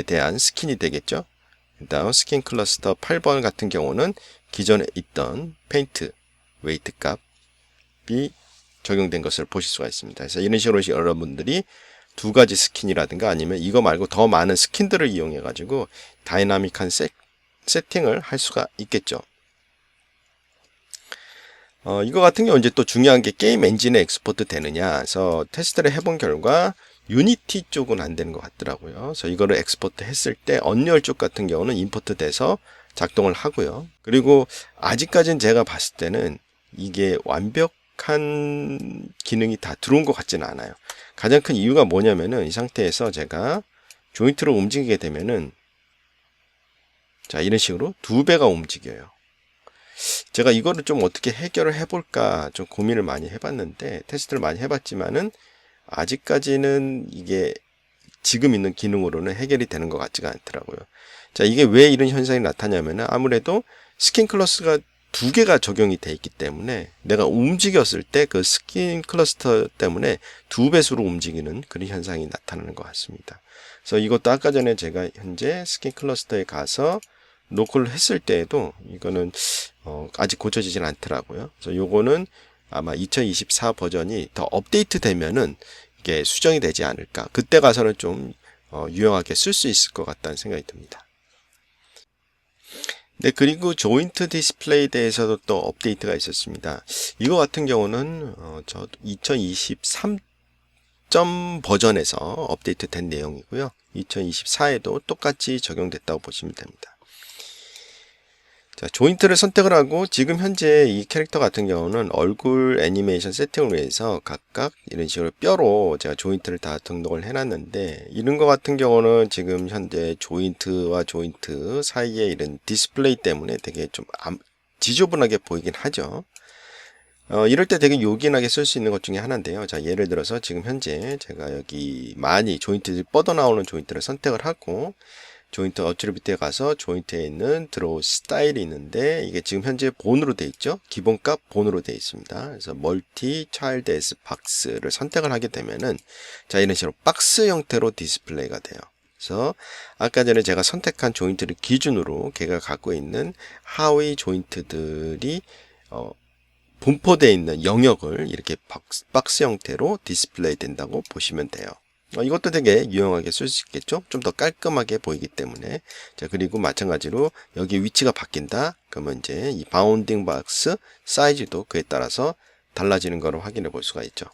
대한 스킨이 되겠죠. 그 다음 스킨 클러스터 8번 같은 경우는 기존에 있던 페인트 웨이트 값이 적용된 것을 보실 수가 있습니다. 그래서 이런 식으로 여러분들이 두 가지 스킨이라든가 아니면 이거 말고 더 많은 스킨들을 이용해 가지고 다이나믹한 세팅을 할 수가 있겠죠. 이거 같은 경우 이제 또 중요한 게 게임 엔진에 엑스포트 되느냐. 그래서 테스트를 해본 결과 유니티 쪽은 안 되는 것 같더라고요. 그래서 이거를 엑스포트 했을 때 언리얼 쪽 같은 경우는 임포트 돼서 작동을 하고요. 그리고 아직까지는 제가 봤을 때는 이게 완벽한 기능이 다 들어온 것 같지는 않아요. 가장 큰 이유가 뭐냐면은 이 상태에서 제가 조인트를 움직이게 되면은 자, 이런 식으로 두 배가 움직여요. 제가 이거를 좀 어떻게 해결을 해볼까 좀 고민을 많이 해봤는데 테스트를 많이 해봤지만은 아직까지는 이게 지금 있는 기능으로는 해결이 되는 것 같지가 않더라고요. 자, 이게 왜 이런 현상이 나타나냐면은 아무래도 스킨 클러스가 두 개가 적용이 돼 있기 때문에 내가 움직였을 때 그 스킨 클러스터 때문에 두 배수로 움직이는 그런 현상이 나타나는 것 같습니다. 그래서 이것도 아까 전에 제가 현재 스킨 클러스터에 가서 노크를 했을 때에도 이거는 아직 고쳐지진 않더라고요. 그래서 요거는 아마 2024 버전이 더 업데이트 되면은 이게 수정이 되지 않을까. 그때 가서는 좀 유용하게 쓸 수 있을 것 같다는 생각이 듭니다. 네, 그리고 조인트 디스플레이에 대해서도 또 업데이트가 있었습니다. 이거 같은 경우는 저 2023 버전에서 업데이트 된 내용이고요. 2024에도 똑같이 적용됐다고 보시면 됩니다. 자, 조인트를 선택을 하고 지금 현재 이 캐릭터 같은 경우는 얼굴 애니메이션 세팅을 위해서 각각 이런 식으로 뼈로 제가 조인트를 다 등록을 해놨는데 이런 거 같은 경우는 지금 현재 조인트와 조인트 사이에 이런 디스플레이 때문에 되게 좀 지저분하게 보이긴 하죠. 이럴 때 되게 요긴하게 쓸 수 있는 것 중에 하나인데요. 자, 예를 들어서 지금 현재 제가 여기 많이 조인트들이 뻗어나오는 조인트를 선택을 하고 조인트 어트리뷰트에 가서 조인트에 있는 드로우 스타일이 있는데 이게 지금 현재 본으로 되어 있죠. 기본값 본으로 되어 있습니다. 그래서 멀티 차일드 에스 박스를 선택을 하게 되면은 자, 이런 식으로 박스 형태로 디스플레이가 돼요. 그래서 아까 전에 제가 선택한 조인트를 기준으로 걔가 갖고 있는 하위 조인트들이 분포되어 있는 영역을 이렇게 박스 형태로 디스플레이 된다고 보시면 돼요. 이것도 되게 유용하게 쓸 수 있겠죠. 좀 더 깔끔하게 보이기 때문에. 자, 그리고 마찬가지로 여기 위치가 바뀐다. 그러면 이제 이 바운딩 박스 사이즈도 그에 따라서 달라지는 것을 확인해 볼 수가 있죠.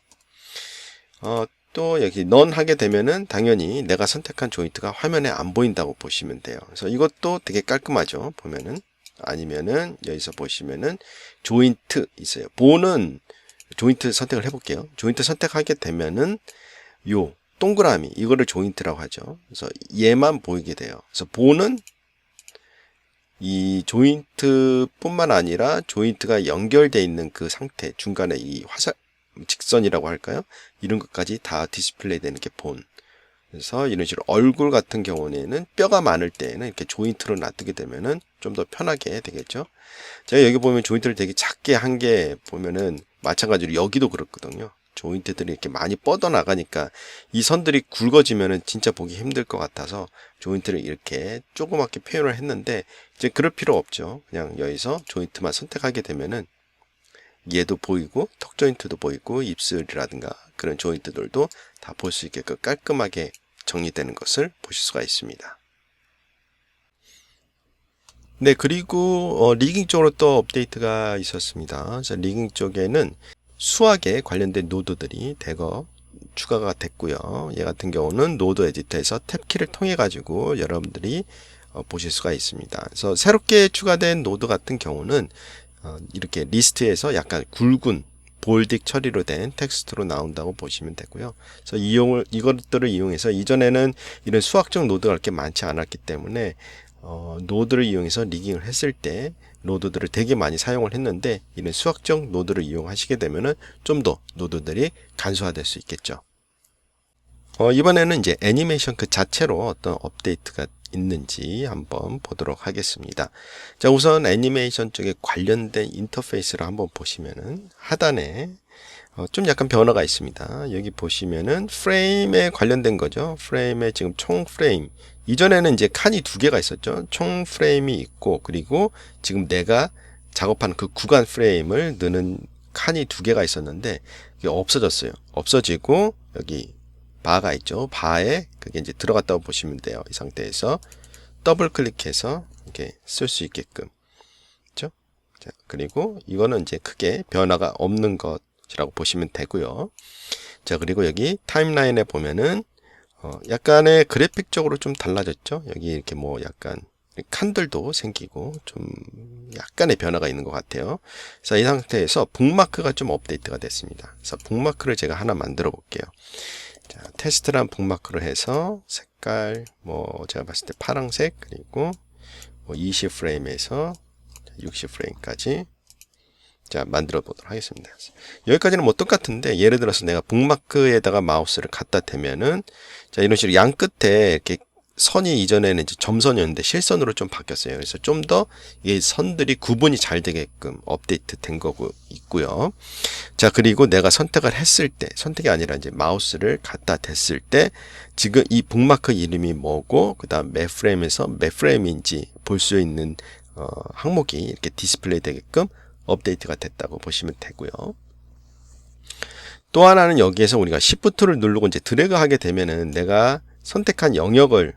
또 여기 넌 하게 되면은 당연히 내가 선택한 조인트가 화면에 안 보인다고 보시면 돼요. 그래서 이것도 되게 깔끔하죠. 보면은 아니면은 여기서 보시면은 조인트 있어요. 본은 조인트 선택을 해볼게요. 조인트 선택하게 되면은 요 동그라미 이거를 조인트라고 하죠. 그래서 얘만 보이게 돼요. 그래서 본은 이 조인트 뿐만 아니라 조인트가 연결되어 있는 그 상태, 중간에 이 화살, 직선이라고 할까요? 이런 것까지 다 디스플레이 되는 게 본. 그래서 이런 식으로 얼굴 같은 경우에는 뼈가 많을 때에는 이렇게 조인트로 놔두게 되면은 좀 더 편하게 되겠죠. 제가 여기 보면 조인트를 되게 작게 한 게 보면은 마찬가지로 여기도 그렇거든요. 조인트들이 이렇게 많이 뻗어 나가니까 이 선들이 굵어지면은 진짜 보기 힘들 것 같아서 조인트를 이렇게 조그맣게 표현을 했는데 이제 그럴 필요 없죠. 그냥 여기서 조인트만 선택하게 되면은 얘도 보이고 턱 조인트도 보이고 입술이라든가 그런 조인트들도 다 볼 수 있게끔 깔끔하게 정리되는 것을 보실 수가 있습니다. 네, 그리고 리깅 쪽으로 또 업데이트가 있었습니다. 그래서 리깅 쪽에는 수학에 관련된 노드들이 대거 추가가 됐고요. 얘 같은 경우는 노드 에디터에서 탭키를 통해 가지고 여러분들이 보실 수가 있습니다. 그래서 새롭게 추가된 노드 같은 경우는 이렇게 리스트에서 약간 굵은 볼딕 처리로 된 텍스트로 나온다고 보시면 되고요. 그래서 이것들을 이용해서 이전에는 이런 수학적 노드가 그렇게 많지 않았기 때문에 노드를 이용해서 리깅을 했을 때 노드들을 되게 많이 사용을 했는데 이런 수학적 노드를 이용하시게 되면은 좀 더 노드들이 간소화될 수 있겠죠. 이번에는 이제 애니메이션 그 자체로 어떤 업데이트가 있는지 한번 보도록 하겠습니다. 자, 우선 애니메이션 쪽에 관련된 인터페이스를 한번 보시면은 하단에 좀 약간 변화가 있습니다. 여기 보시면은 프레임에 관련된 거죠. 프레임에 지금 총 프레임. 이전에는 이제 칸이 두 개가 있었죠. 총 프레임이 있고, 그리고 지금 내가 작업한 그 구간 프레임을 넣는 칸이 두 개가 있었는데, 이게 없어졌어요. 없어지고, 여기 바가 있죠. 바에 그게 이제 들어갔다고 보시면 돼요. 이 상태에서 더블 클릭해서 이렇게 쓸 수 있게끔. 그렇죠? 자, 그리고 이거는 이제 크게 변화가 없는 것이라고 보시면 되고요. 자, 그리고 여기 타임라인에 보면은 약간의 그래픽적으로 좀 달라졌죠. 여기 이렇게 뭐 약간 칸들도 생기고 좀 약간의 변화가 있는 것 같아요. 그래서 이 상태에서 북마크가 좀 업데이트가 됐습니다. 그래서 북마크를 제가 하나 만들어 볼게요. 자, 테스트란 북마크를 해서 색깔 뭐 제가 봤을 때 파란색, 그리고 뭐 20프레임에서 60프레임까지 자, 만들어 보도록 하겠습니다. 여기까지는 뭐 똑같은데, 예를 들어서 내가 북마크에다가 마우스를 갖다 대면은, 자, 이런 식으로 양 끝에 이렇게 선이 이전에는 이제 점선이었는데 실선으로 좀 바뀌었어요. 그래서 좀 더 이 선들이 구분이 잘 되게끔 업데이트 된 거고 있고요. 자, 그리고 내가 선택을 했을 때, 선택이 아니라 이제 마우스를 갖다 댔을 때, 지금 이 북마크 이름이 뭐고, 그 다음 몇 프레임에서 몇 프레임인지 볼 수 있는, 항목이 이렇게 디스플레이 되게끔 업데이트가 됐다고 보시면 되고요. 또 하나는 여기에서 우리가 Shift를 누르고 이제 드래그 하게 되면은 내가 선택한 영역을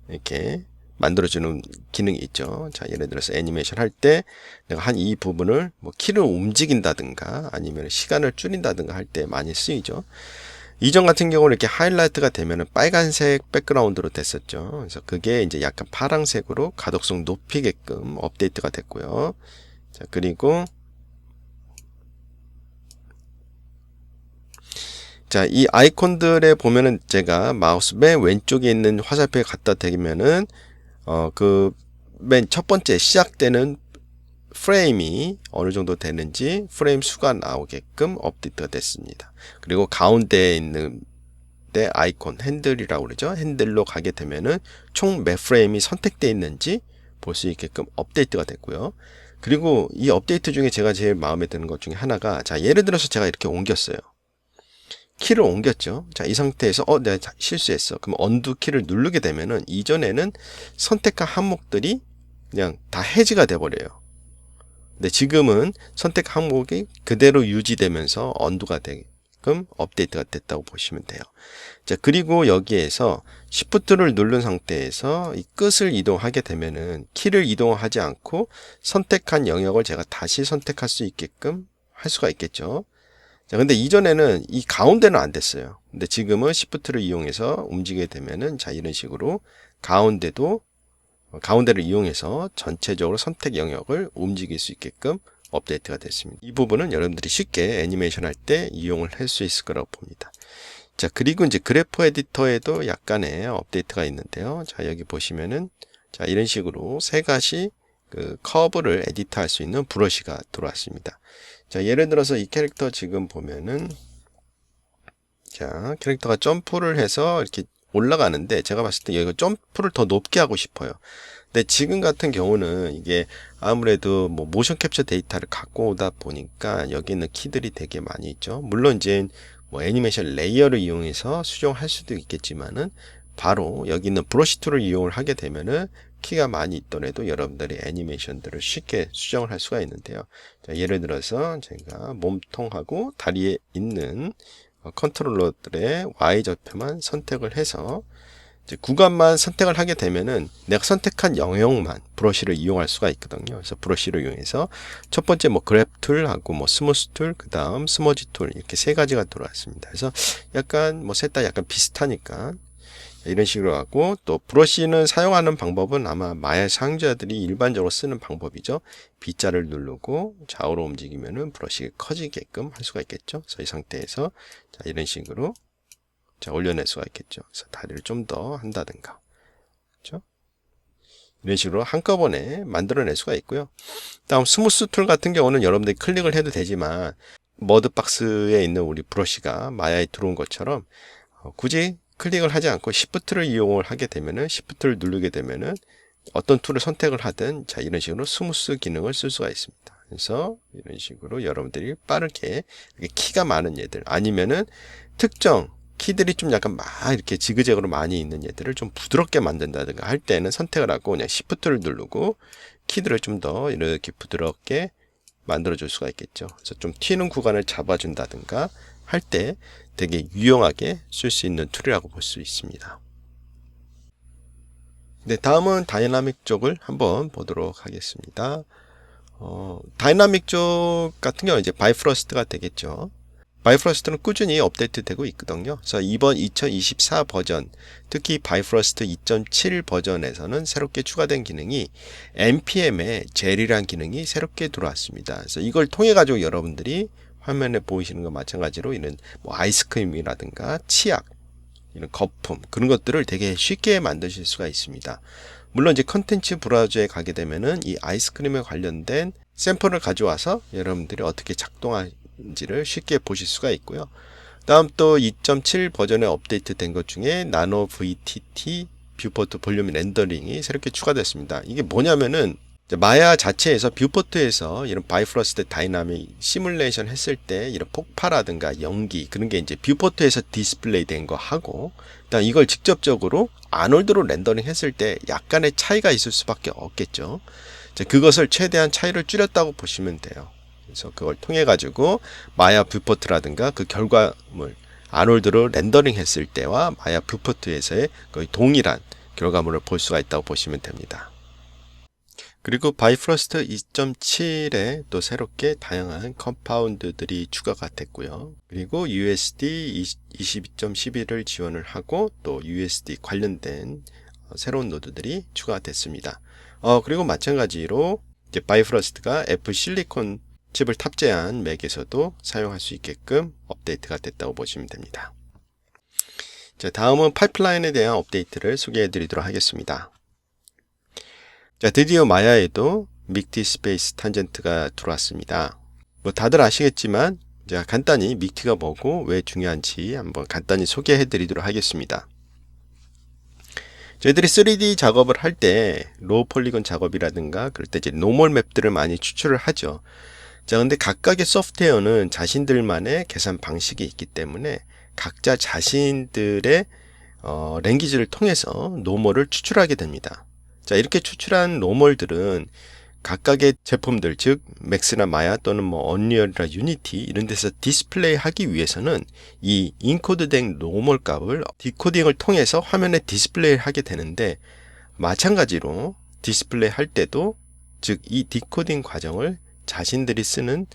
이렇게 만들어주는 기능이 있죠. 자, 예를 들어서 애니메이션 할 때 내가 한 이 부분을 뭐 키를 움직인다든가 아니면 시간을 줄인다든가 할 때 많이 쓰이죠. 이전 같은 경우는 이렇게 하이라이트가 되면은 빨간색 백그라운드로 됐었죠. 그래서 그게 이제 약간 파란색으로 가독성 높이게끔 업데이트가 됐고요. 자, 그리고 자, 이 아이콘들에 보면은 제가 마우스 맨 왼쪽에 있는 화살표에 갖다 대면은 그 맨 첫 번째 시작되는 프레임이 어느 정도 되는지 프레임 수가 나오게끔 업데이트가 됐습니다. 그리고 가운데에 있는 데 아이콘 핸들이라고 그러죠. 핸들로 가게 되면은 총 몇 프레임이 선택되어 있는지 볼 수 있게끔 업데이트가 됐고요. 그리고 이 업데이트 중에 제가 제일 마음에 드는 것 중에 하나가, 자, 예를 들어서 제가 이렇게 옮겼어요. 키를 옮겼죠. 자, 이 상태에서 내가 실수했어. 그럼 언두 키를 누르게 되면은 이전에는 선택한 항목들이 그냥 다 해지가 돼 버려요. 근데 지금은 선택 항목이 그대로 유지되면서 언두가 되게끔 업데이트가 됐다고 보시면 돼요. 자, 그리고 여기에서 Shift를 누른 상태에서 이 끝을 이동하게 되면은 키를 이동하지 않고 선택한 영역을 제가 다시 선택할 수 있게끔 할 수가 있겠죠. 자, 근데 이전에는 이 가운데는 안 됐어요. 근데 지금은 Shift를 이용해서 움직이게 되면은, 자, 이런 식으로 가운데를 이용해서 전체적으로 선택 영역을 움직일 수 있게끔 업데이트가 됐습니다. 이 부분은 여러분들이 쉽게 애니메이션 할 때 이용을 할 수 있을 거라고 봅니다. 자, 그리고 이제 그래프 에디터에도 약간의 업데이트가 있는데요. 자, 여기 보시면은, 자, 이런 식으로 세 가지 그 커브를 에디트할 수 있는 브러쉬가 들어왔습니다. 자, 예를 들어서 이 캐릭터 지금 보면은, 자, 캐릭터가 점프를 해서 이렇게 올라가는데, 제가 봤을 때 여기가 점프를 더 높게 하고 싶어요. 근데 지금 같은 경우는 이게 아무래도 뭐 모션 캡처 데이터를 갖고 오다 보니까 여기 있는 키들이 되게 많이 있죠. 물론 이제 뭐 애니메이션 레이어를 이용해서 수정할 수도 있겠지만은 바로 여기 있는 브러쉬 툴을 이용을 하게 되면은 키가 많이 있더라도 여러분들이 애니메이션들을 쉽게 수정을 할 수가 있는데요. 자, 예를 들어서 제가 몸통하고 다리에 있는 컨트롤러들의 Y좌표만 선택을 해서 이제 구간만 선택을 하게 되면은 내가 선택한 영역만 브러쉬를 이용할 수가 있거든요. 그래서 브러쉬를 이용해서 첫 번째 뭐 그랩 툴하고 뭐 스무스 툴, 그 다음 스머지 툴 이렇게 세 가지가 들어왔습니다. 그래서 약간 뭐 셋 다 약간 비슷하니까 이런 식으로 하고, 또 브러쉬는 사용하는 방법은 아마 마야 사용자들이 일반적으로 쓰는 방법이죠. B자를 누르고 좌우로 움직이면은 브러쉬가 커지게끔 할 수가 있겠죠. 그래서 이 상태에서 자, 이런 식으로 자, 올려낼 수가 있겠죠. 그래서 다리를 좀 더 한다든가, 그렇죠? 이런 식으로 한꺼번에 만들어낼 수가 있고요. 다음 스무스 툴 같은 경우는 여러분들이 클릭을 해도 되지만 머드박스에 있는 우리 브러쉬가 마야에 들어온 것처럼 굳이 클릭을 하지 않고 Shift를 이용을 하게 되면은, Shift를 누르게 되면은 어떤 툴을 선택을 하든 자, 이런 식으로 스무스 기능을 쓸 수가 있습니다. 그래서 이런 식으로 여러분들이 빠르게 키가 많은 얘들, 아니면은 특정 키들이 좀 약간 막 이렇게 지그재그로 많이 있는 얘들을 좀 부드럽게 만든다든가 할 때는 선택을 하고 그냥 Shift를 누르고 키들을 좀 더 이렇게 부드럽게 만들어 줄 수가 있겠죠. 그래서 좀 튀는 구간을 잡아준다든가 할 때 되게 유용하게 쓸 수 있는 툴이라고 볼 수 있습니다. 네, 다음은 다이나믹 쪽을 한번 보도록 하겠습니다. 다이나믹 쪽 같은 경우는 이제 바이프러스트가 되겠죠. 바이프러스트는 꾸준히 업데이트 되고 있거든요. 그래서 이번 2024 버전, 특히 바이프러스트 2.7 버전에서는 새롭게 추가된 기능이 npm의 젤이란 기능이 새롭게 들어왔습니다. 그래서 이걸 통해 가지고 여러분들이 화면에 보이시는 것 마찬가지로 이런 뭐 아이스크림이라든가 치약, 이런 거품, 그런 것들을 되게 쉽게 만드실 수가 있습니다. 물론 이제 컨텐츠 브라우저에 가게 되면은 이 아이스크림에 관련된 샘플을 가져와서 여러분들이 어떻게 작동하는지를 쉽게 보실 수가 있고요. 다음 또 2.7 버전에 업데이트 된 것 중에 나노 VTT 뷰포트 볼륨 렌더링이 새롭게 추가됐습니다. 이게 뭐냐면은 마야 자체에서 뷰포트에서 이런 바이프러스트 다이나믹 시뮬레이션 했을 때 이런 폭파라든가 연기, 그런 게 이제 뷰포트에서 디스플레이 된 거 하고, 일단 이걸 직접적으로 아놀드로 렌더링 했을 때 약간의 차이가 있을 수밖에 없겠죠. 그것을 최대한 차이를 줄였다고 보시면 돼요. 그래서 그걸 통해 가지고 마야 뷰포트라든가 그 결과물 아놀드로 렌더링 했을 때와 마야 뷰포트에서의 거의 동일한 결과물을 볼 수가 있다고 보시면 됩니다. 그리고 바이프러스트 2.7에 또 새롭게 다양한 컴파운드들이 추가가 됐고요. 그리고 USD 22.11을 지원을 하고 또 USD 관련된 새로운 노드들이 추가됐습니다. 그리고 마찬가지로 이제 바이프러스트가 애플 실리콘 칩을 탑재한 맥에서도 사용할 수 있게끔 업데이트가 됐다고 보시면 됩니다. 자, 다음은 파이프라인에 대한 업데이트를 소개해 드리도록 하겠습니다. 자, 드디어 마야에도 믹티 스페이스 탄젠트가 들어왔습니다. 뭐 다들 아시겠지만 제가 간단히 믹티가 뭐고 왜 중요한지 한번 간단히 소개해 드리도록 하겠습니다. 저희들이 3D 작업을 할 때 로우 폴리곤 작업이라든가 그럴 때 이제 노멀 맵들을 많이 추출을 하죠. 자, 근데 각각의 소프트웨어는 자신들만의 계산 방식이 있기 때문에 각자 자신들의 랭귀지를 통해서 노멀을 추출하게 됩니다. 자, 이렇게 추출한 노멀들은 각각의 제품들, 즉 맥스나 마야 또는 뭐 언리얼이나 유니티 이런 데서 디스플레이 하기 위해서는 이 인코드된 노멀 값을 디코딩을 통해서 화면에 디스플레이 하게 되는데, 마찬가지로 디스플레이 할 때도 즉 이 디코딩 과정을 자신들이 쓰는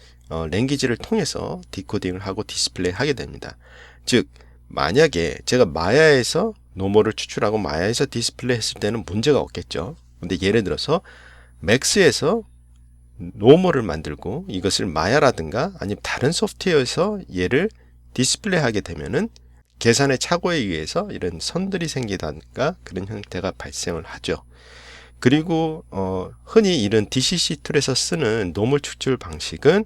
랭귀지를 통해서 디코딩을 하고 디스플레이 하게 됩니다. 즉 만약에 제가 마야에서 노멀을 추출하고 마야에서 디스플레이 했을 때는 문제가 없겠죠. 근데 예를 들어서 맥스에서 노멀을 만들고 이것을 마야라든가 아니면 다른 소프트웨어에서 얘를 디스플레이 하게 되면은 계산의 착오에 의해서 이런 선들이 생기다든가 그런 형태가 발생을 하죠. 그리고 흔히 이런 DCC 툴에서 쓰는 노멀 추출 방식은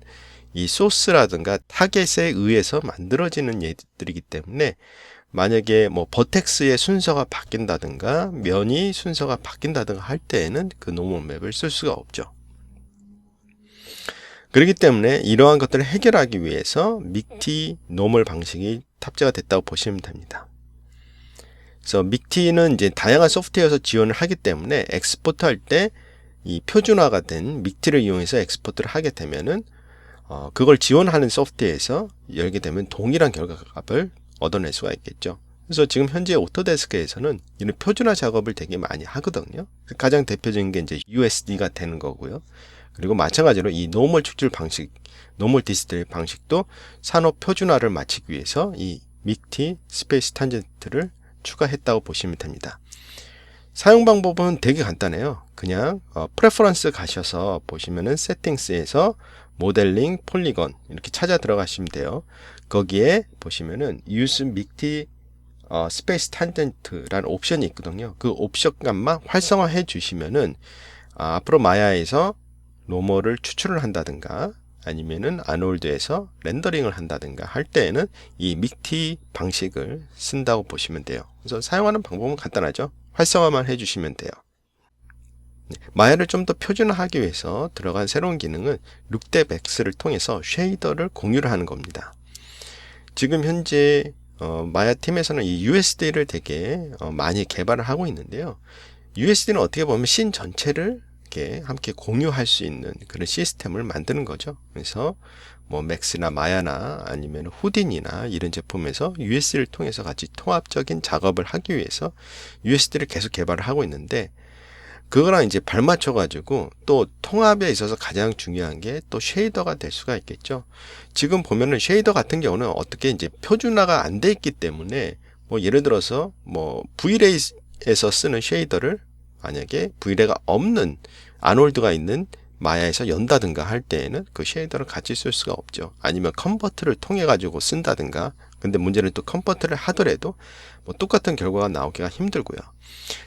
이 소스라든가 타겟에 의해서 만들어지는 예들이기 때문에 만약에 뭐 버텍스의 순서가 바뀐다든가 면이 순서가 바뀐다든가 할 때에는 그 노멀 맵을 쓸 수가 없죠. 그렇기 때문에 이러한 것들을 해결하기 위해서 믹티 노멀 방식이 탑재가 됐다고 보시면 됩니다. 그래서 믹티는 이제 다양한 소프트웨어에서 지원을 하기 때문에 엑스포트 할 때 이 표준화가 된 믹티를 이용해서 엑스포트를 하게 되면은 그걸 지원하는 소프트웨어에서 열게 되면 동일한 결과값을 얻어낼 수가 있겠죠. 그래서 지금 현재 오토데스크에서는 이런 표준화 작업을 되게 많이 하거든요. 가장 대표적인 게 이제 USD가 되는 거고요. 그리고 마찬가지로 이 노멀 추출 방식, 노멀 디스플레이 방식도 산업 표준화를 마치기 위해서 이 믹티 스페이스 탄젠트를 추가했다고 보시면 됩니다. 사용 방법은 되게 간단해요. 그냥 프레퍼런스 가셔서 보시면은 세팅스에서 모델링 폴리건 이렇게 찾아 들어가시면 돼요. 거기에 보시면은 use 믹티 스페이스 탄젠트라는 옵션이 있거든요. 그 옵션값만 활성화해 주시면은 앞으로 마야에서 노멀을 추출을 한다든가 아니면은 아놀드에서 렌더링을 한다든가 할 때에는 이 믹티 방식을 쓴다고 보시면 돼요. 그래서 사용하는 방법은 간단하죠. 활성화만 해주시면 돼요. 마야를 좀 더 표준화하기 위해서 들어간 새로운 기능은 룩뎁X를 통해서 쉐이더를 공유를 하는 겁니다. 지금 현재 마야 팀에서는 이 USD를 되게 많이 개발을 하고 있는데요. USD는 어떻게 보면 씬 전체를 이렇게 함께 공유할 수 있는 그런 시스템을 만드는 거죠. 그래서 뭐 맥스나 마야나 아니면 후딘이나 이런 제품에서 USD를 통해서 같이 통합적인 작업을 하기 위해서 USD를 계속 개발을 하고 있는데 그거랑 이제 발맞춰 가지고 또 통합에 있어서 가장 중요한 게 또 쉐이더가 될 수가 있겠죠. 지금 보면은 쉐이더 같은 경우는 어떻게 이제 표준화가 안 돼 있기 때문에 뭐 예를 들어서 뭐 Vlay에서 쓰는 쉐이더를 만약에 Vlay가 없는 아놀드가 있는 마야에서 연다든가 할 때에는 그 쉐이더를 같이 쓸 수가 없죠. 아니면 컨버트를 통해 가지고 쓴다든가. 근데 문제는 또 컨버트를 하더라도 뭐 똑같은 결과가 나오기가 힘들고요.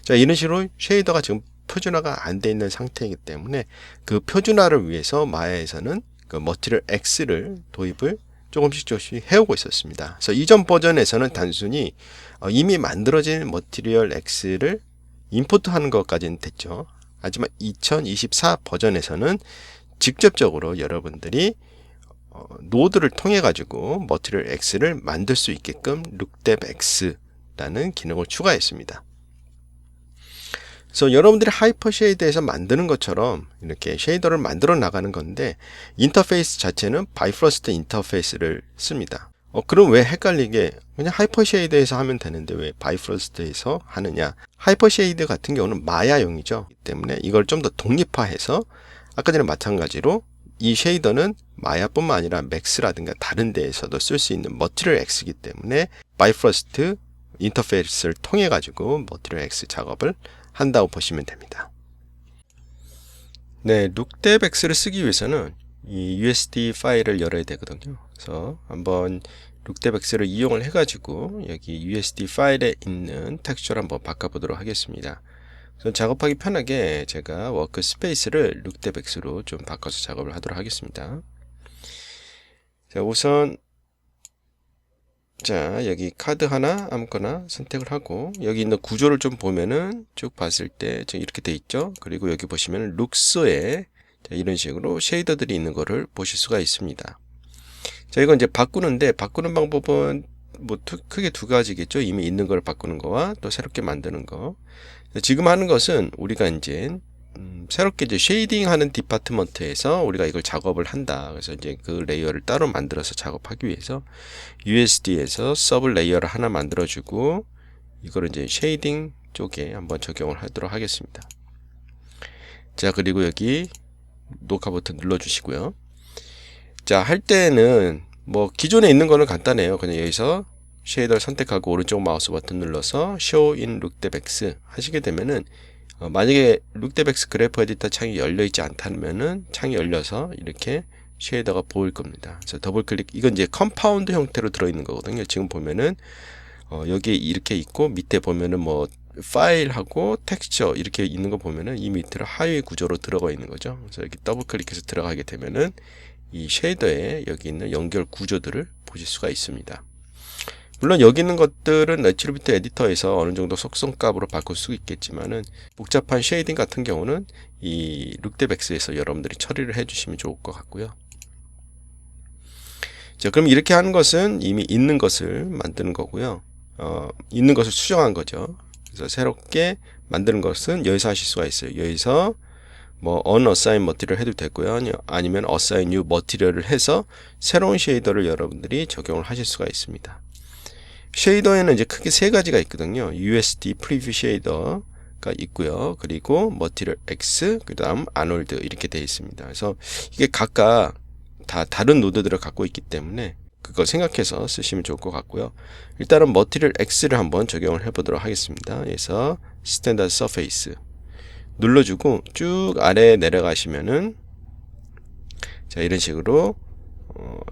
자, 이런 식으로 쉐이더가 지금 표준화가 안 돼 있는 상태이기 때문에 그 표준화를 위해서 마야에서는 그 머티리얼 X를 도입을 조금씩 해오고 있었습니다. 그래서 이전 버전에서는 단순히 이미 만들어진 머티리얼 X를 임포트하는 것까지는 됐죠. 하지만 2024 버전에서는 직접적으로 여러분들이 노드를 통해 가지고 머티리얼 X를 만들 수 있게끔 룩뎁X라는 기능을 추가했습니다. 그래서 여러분들이 하이퍼 쉐이드에서 만드는 것처럼 이렇게 쉐이더를 만들어 나가는 건데 인터페이스 자체는 바이프러스트 인터페이스를 씁니다. 그럼 왜 헷갈리게 그냥 하이퍼 쉐이드에서 하면 되는데 왜 바이프러스트에서 하느냐? 하이퍼 쉐이드 같은 경우는 마야용이죠. 때문에 이걸 좀 더 독립화해서 아까 전에 마찬가지로 이 쉐이더는 마야뿐만 아니라 맥스라든가 다른 데에서도 쓸 수 있는 머티리얼 X이기 때문에 바이프러스트 인터페이스를 통해 가지고 머티리얼 X 작업을 한다고 보시면 됩니다. 네, 룩뎁X를 쓰기 위해서는 이 USD 파일을 열어야 되거든요. 그래서 한번 룩뎁X를 이용을 해가지고 여기 USD 파일에 있는 텍스처를 한번 바꿔보도록 하겠습니다. 그래서 작업하기 편하게 제가 워크스페이스를 룩뎁X로 좀 바꿔서 작업을 하도록 하겠습니다. 자, 우선 자, 여기 카드 하나 아무거나 선택을 하고 여기 있는 구조를 좀 보면은 쭉 봤을 때 이렇게 돼 있죠. 그리고 여기 보시면 룩스에 이런 식으로 쉐이더들이 있는 거를 보실 수가 있습니다. 자, 이건 이제 바꾸는데 바꾸는 방법은 뭐 크게 두 가지겠죠. 이미 있는 걸 바꾸는 거와 또 새롭게 만드는 거. 지금 하는 것은 우리가 이제 새롭게 이제 쉐이딩 하는 디파트먼트에서 우리가 이걸 작업을 한다. 그래서 이제 그 레이어를 따로 만들어서 작업하기 위해서 USD에서 서브 레이어를 하나 만들어주고 이거를 이제 쉐이딩 쪽에 한번 적용을 하도록 하겠습니다. 자, 그리고 여기 녹화 버튼 눌러주시고요. 자, 할 때는 뭐 기존에 있는 거는 간단해요. 그냥 여기서 쉐이더를 선택하고 오른쪽 마우스 버튼 눌러서 Show in 룩뎁X 하시게 되면은 만약에 룩뎁X 그래프 에디터 창이 열려 있지 않다면은 창이 열려서 이렇게 쉐이더가 보일 겁니다. 그래서 더블 클릭, 이건 이제 컴파운드 형태로 들어있는 거거든요. 지금 보면은 여기 이렇게 있고 밑에 보면은 뭐 파일하고 텍스처 이렇게 있는 거 보면은 이 밑으로 하위 구조로 들어가 있는 거죠. 그래서 이렇게 더블 클릭해서 들어가게 되면은 이 쉐이더에 여기 있는 연결 구조들을 보실 수가 있습니다. 물론 여기 있는 것들은 애트리뷰트 에디터에서 어느 정도 속성값으로 바꿀 수 있겠지만은 복잡한 쉐이딩 같은 경우는 이 룩데백스에서 여러분들이 처리를 해주시면 좋을 것 같고요. 자, 그럼 이렇게 하는 것은 이미 있는 것을 만드는 거고요. 있는 것을 수정한 거죠. 그래서 새롭게 만드는 것은 여기서 하실 수가 있어요. 여기서 뭐 unassign material 해도 되고요. 아니면 assign new material을 해서 새로운 쉐이더를 여러분들이 적용을 하실 수가 있습니다. 쉐이더에는 이제 크게 세 가지가 있거든요. USD 프리뷰 쉐이더가 있고요. 그리고 Material X, 그 다음 아놀드 이렇게 되어 있습니다. 그래서 이게 각각 다 다른 노드들을 갖고 있기 때문에 그걸 생각해서 쓰시면 좋을 것 같고요. 일단은 Material X를 한번 적용을 해보도록 하겠습니다. 그래서 Standard Surface 눌러주고 쭉 아래에 내려가시면은 자, 이런 식으로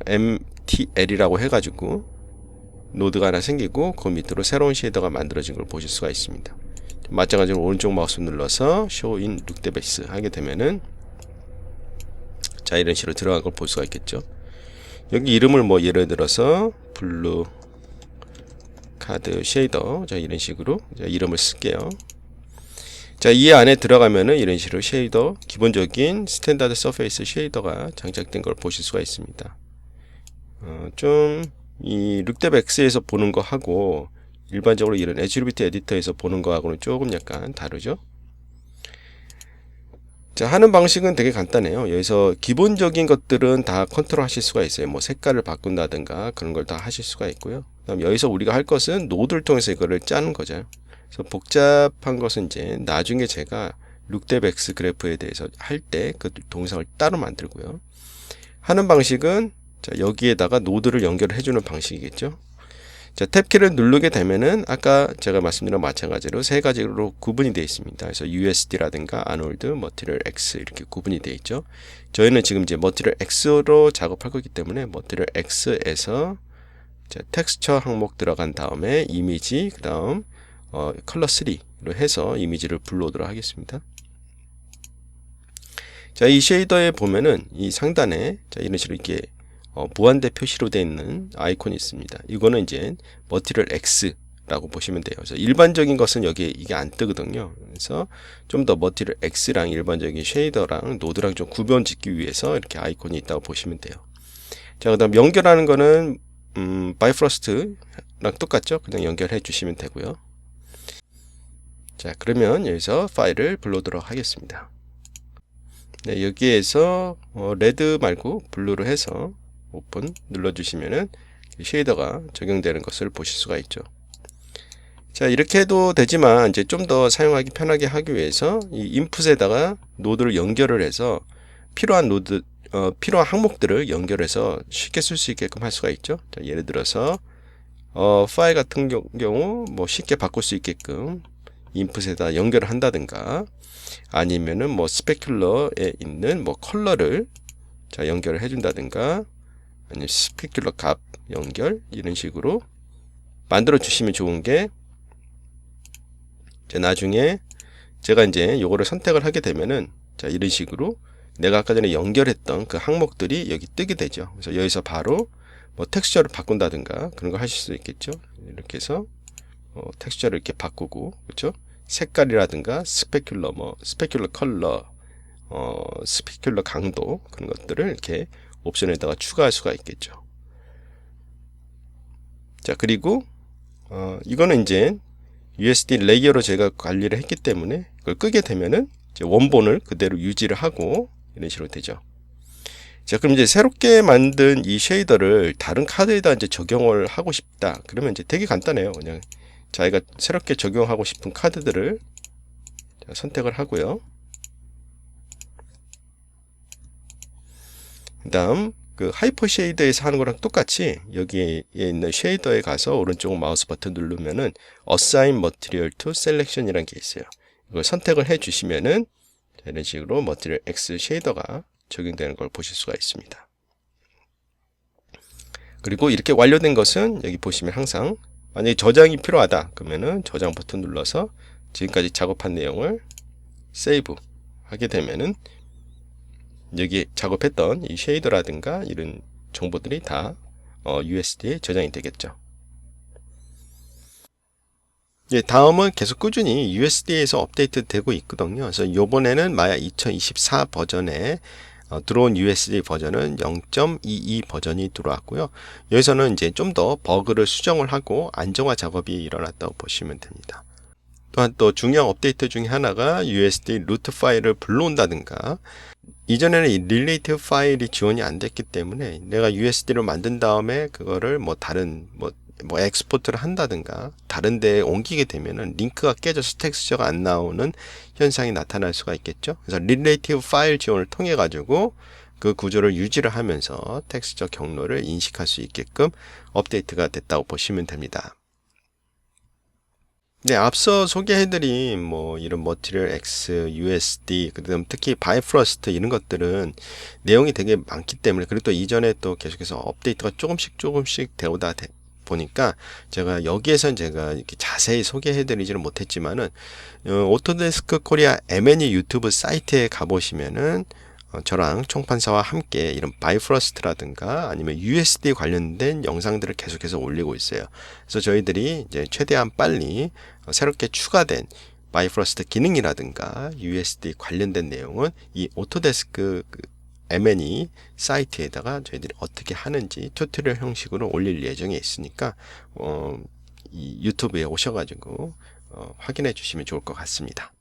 MTL이라고 해가지고 노드가 하나 생기고 그 밑으로 새로운 쉐이더가 만들어진 걸 보실 수가 있습니다. 마찬가지로 오른쪽 마우스 눌러서 Show in 룩데베이스 하게 되면은 자, 이런 식으로 들어간 걸 볼 수가 있겠죠. 여기 이름을 뭐 예를 들어서 블루 카드 쉐이더, 자, 이런 식으로 자, 이름을 쓸게요. 자, 이 안에 들어가면은 이런 식으로 쉐이더, 기본적인 스탠다드 서페이스 쉐이더가 장착된 걸 보실 수가 있습니다. 좀 이 룩데백스에서 보는 거 하고 일반적으로 이런 애트리뷰트 에디터에서 보는 거하고는 조금 약간 다르죠. 자, 하는 방식은 되게 간단해요. 여기서 기본적인 것들은 다 컨트롤 하실 수가 있어요. 뭐 색깔을 바꾼다든가 그런 걸 다 하실 수가 있고요. 그다음 여기서 우리가 할 것은 노드를 통해서 이거를 짜는 거죠. 그래서 복잡한 것은 이제 나중에 제가 룩데백스 그래프에 대해서 할 때 그 동영상을 따로 만들고요. 하는 방식은 자, 여기에다가 노드를 연결을 해주는 방식이겠죠. 자, 탭키를 누르게 되면은 아까 제가 말씀드린 마찬가지로 세 가지로 구분이 되어 있습니다. 그래서 USD라든가 아놀드, 머티리얼 X 이렇게 구분이 되어 있죠. 저희는 지금 이제 머티리얼 X로 작업할 거기 때문에 머티리얼 X에서 자, 텍스처 항목 들어간 다음에 이미지, 그 다음 컬러 3로 해서 이미지를 불러오도록 하겠습니다. 자, 이 쉐이더에 보면은 이 상단에 자, 이런 식으로 이렇게 무한대 표시로 되어 있는 아이콘이 있습니다. 이거는 이제 머티리얼 X라고 보시면 돼요. 그래서 일반적인 것은 여기에 이게 안 뜨거든요. 그래서 좀 더 머티리얼 X랑 일반적인 쉐이더랑 노드랑 좀 구분 짓기 위해서 이렇게 아이콘이 있다고 보시면 돼요. 자, 그다음 연결하는 거는 바이프러스트랑 똑같죠. 그냥 연결해 주시면 되고요. 자, 그러면 여기서 파일을 불러오도록 하겠습니다. 네, 여기에서 레드 말고 블루로 해서 오픈 눌러주시면은 쉐이더가 적용되는 것을 보실 수가 있죠. 자, 이렇게 해도 되지만 이제 좀 더 사용하기 편하게 하기 위해서 이 인풋에다가 노드를 연결을 해서 필요한 노드 필요한 항목들을 연결해서 쉽게 쓸 수 있게끔 할 수가 있죠. 자, 예를 들어서 파일 같은 경우 뭐 쉽게 바꿀 수 있게끔 인풋에다 연결을 한다든가 아니면은 뭐 스페큘러에 있는 뭐 컬러를 자 연결을 해준다든가 아니면 스페큘러 값 연결 이런 식으로 만들어 주시면 좋은 게 나중에 제가 이제 요거를 선택을 하게 되면은 자 이런 식으로 내가 아까 전에 연결했던 그 항목들이 여기 뜨게 되죠. 그래서 여기서 바로 뭐 텍스처를 바꾼다든가 그런 거 하실 수 있겠죠. 이렇게 해서 텍스처를 이렇게 바꾸고 그렇죠. 색깔이라든가 스페큘러 뭐 스페큘러 컬러 스페큘러 강도 그런 것들을 이렇게 옵션에다가 추가할 수가 있겠죠. 자, 그리고 이거는 이제 USD 레이어로 제가 관리를 했기 때문에 그걸 끄게 되면은 이제 원본을 그대로 유지를 하고 이런 식으로 되죠. 자, 그럼 이제 새롭게 만든 이 쉐이더를 다른 카드에다 이제 적용을 하고 싶다. 그러면 이제 되게 간단해요. 그냥 자기가 새롭게 적용하고 싶은 카드들을 선택을 하고요. 그 다음 그 하이퍼 쉐이더에서 하는 거랑 똑같이 여기에 있는 쉐이더에 가서 오른쪽 마우스 버튼 누르면은 Assign Material to Selection 이라는 게 있어요. 이걸 선택을 해 주시면은 이런 식으로 Material X 쉐이더가 적용되는 걸 보실 수가 있습니다. 그리고 이렇게 완료된 것은 여기 보시면 항상 만약에 저장이 필요하다 그러면은 저장 버튼 눌러서 지금까지 작업한 내용을 세이브 하게 되면은 여기 작업했던 이 쉐이더라든가 이런 정보들이 다 USD에 저장이 되겠죠. 예, 다음은 계속 꾸준히 USD에서 업데이트 되고 있거든요. 그래서 요번에는 마야 2024 버전에 들어온 USD 버전은 0.22 버전이 들어왔고요. 여기서는 이제 좀 더 버그를 수정을 하고 안정화 작업이 일어났다고 보시면 됩니다. 또한 또 중요한 업데이트 중에 하나가 USD 루트 파일을 불러온다든가, 이전에는 이 릴레이티브 파일이 지원이 안 됐기 때문에 내가 USD로 만든 다음에 그거를 뭐 다른 뭐 엑스포트를 한다든가 다른 데에 옮기게 되면은 링크가 깨져서 텍스처가 안 나오는 현상이 나타날 수가 있겠죠. 그래서 릴레이티브 파일 지원을 통해 가지고 그 구조를 유지를 하면서 텍스처 경로를 인식할 수 있게끔 업데이트가 됐다고 보시면 됩니다. 네, 앞서 소개해드린 뭐 이런 머티리얼 X, USD, 그다음 특히 바이프러스트 이런 것들은 내용이 되게 많기 때문에, 그리고 또 이전에 또 계속해서 업데이트가 조금씩 되오다 보니까 제가 여기에선 제가 이렇게 자세히 소개해드리지는 못했지만은 오토데스크 코리아 M&E 유튜브 사이트에 가보시면은 저랑 총판사와 함께 이런 바이프러스트라든가 아니면 USD 관련된 영상들을 계속해서 올리고 있어요. 그래서 저희들이 이제 최대한 빨리 새롭게 추가된 바이프러스트 기능이라든가 USD 관련된 내용은 이 오토데스크 M&E 사이트에다가 저희들이 어떻게 하는지 튜토리얼 형식으로 올릴 예정에 있으니까 이 유튜브에 오셔가지고 확인해 주시면 좋을 것 같습니다.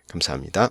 감사합니다.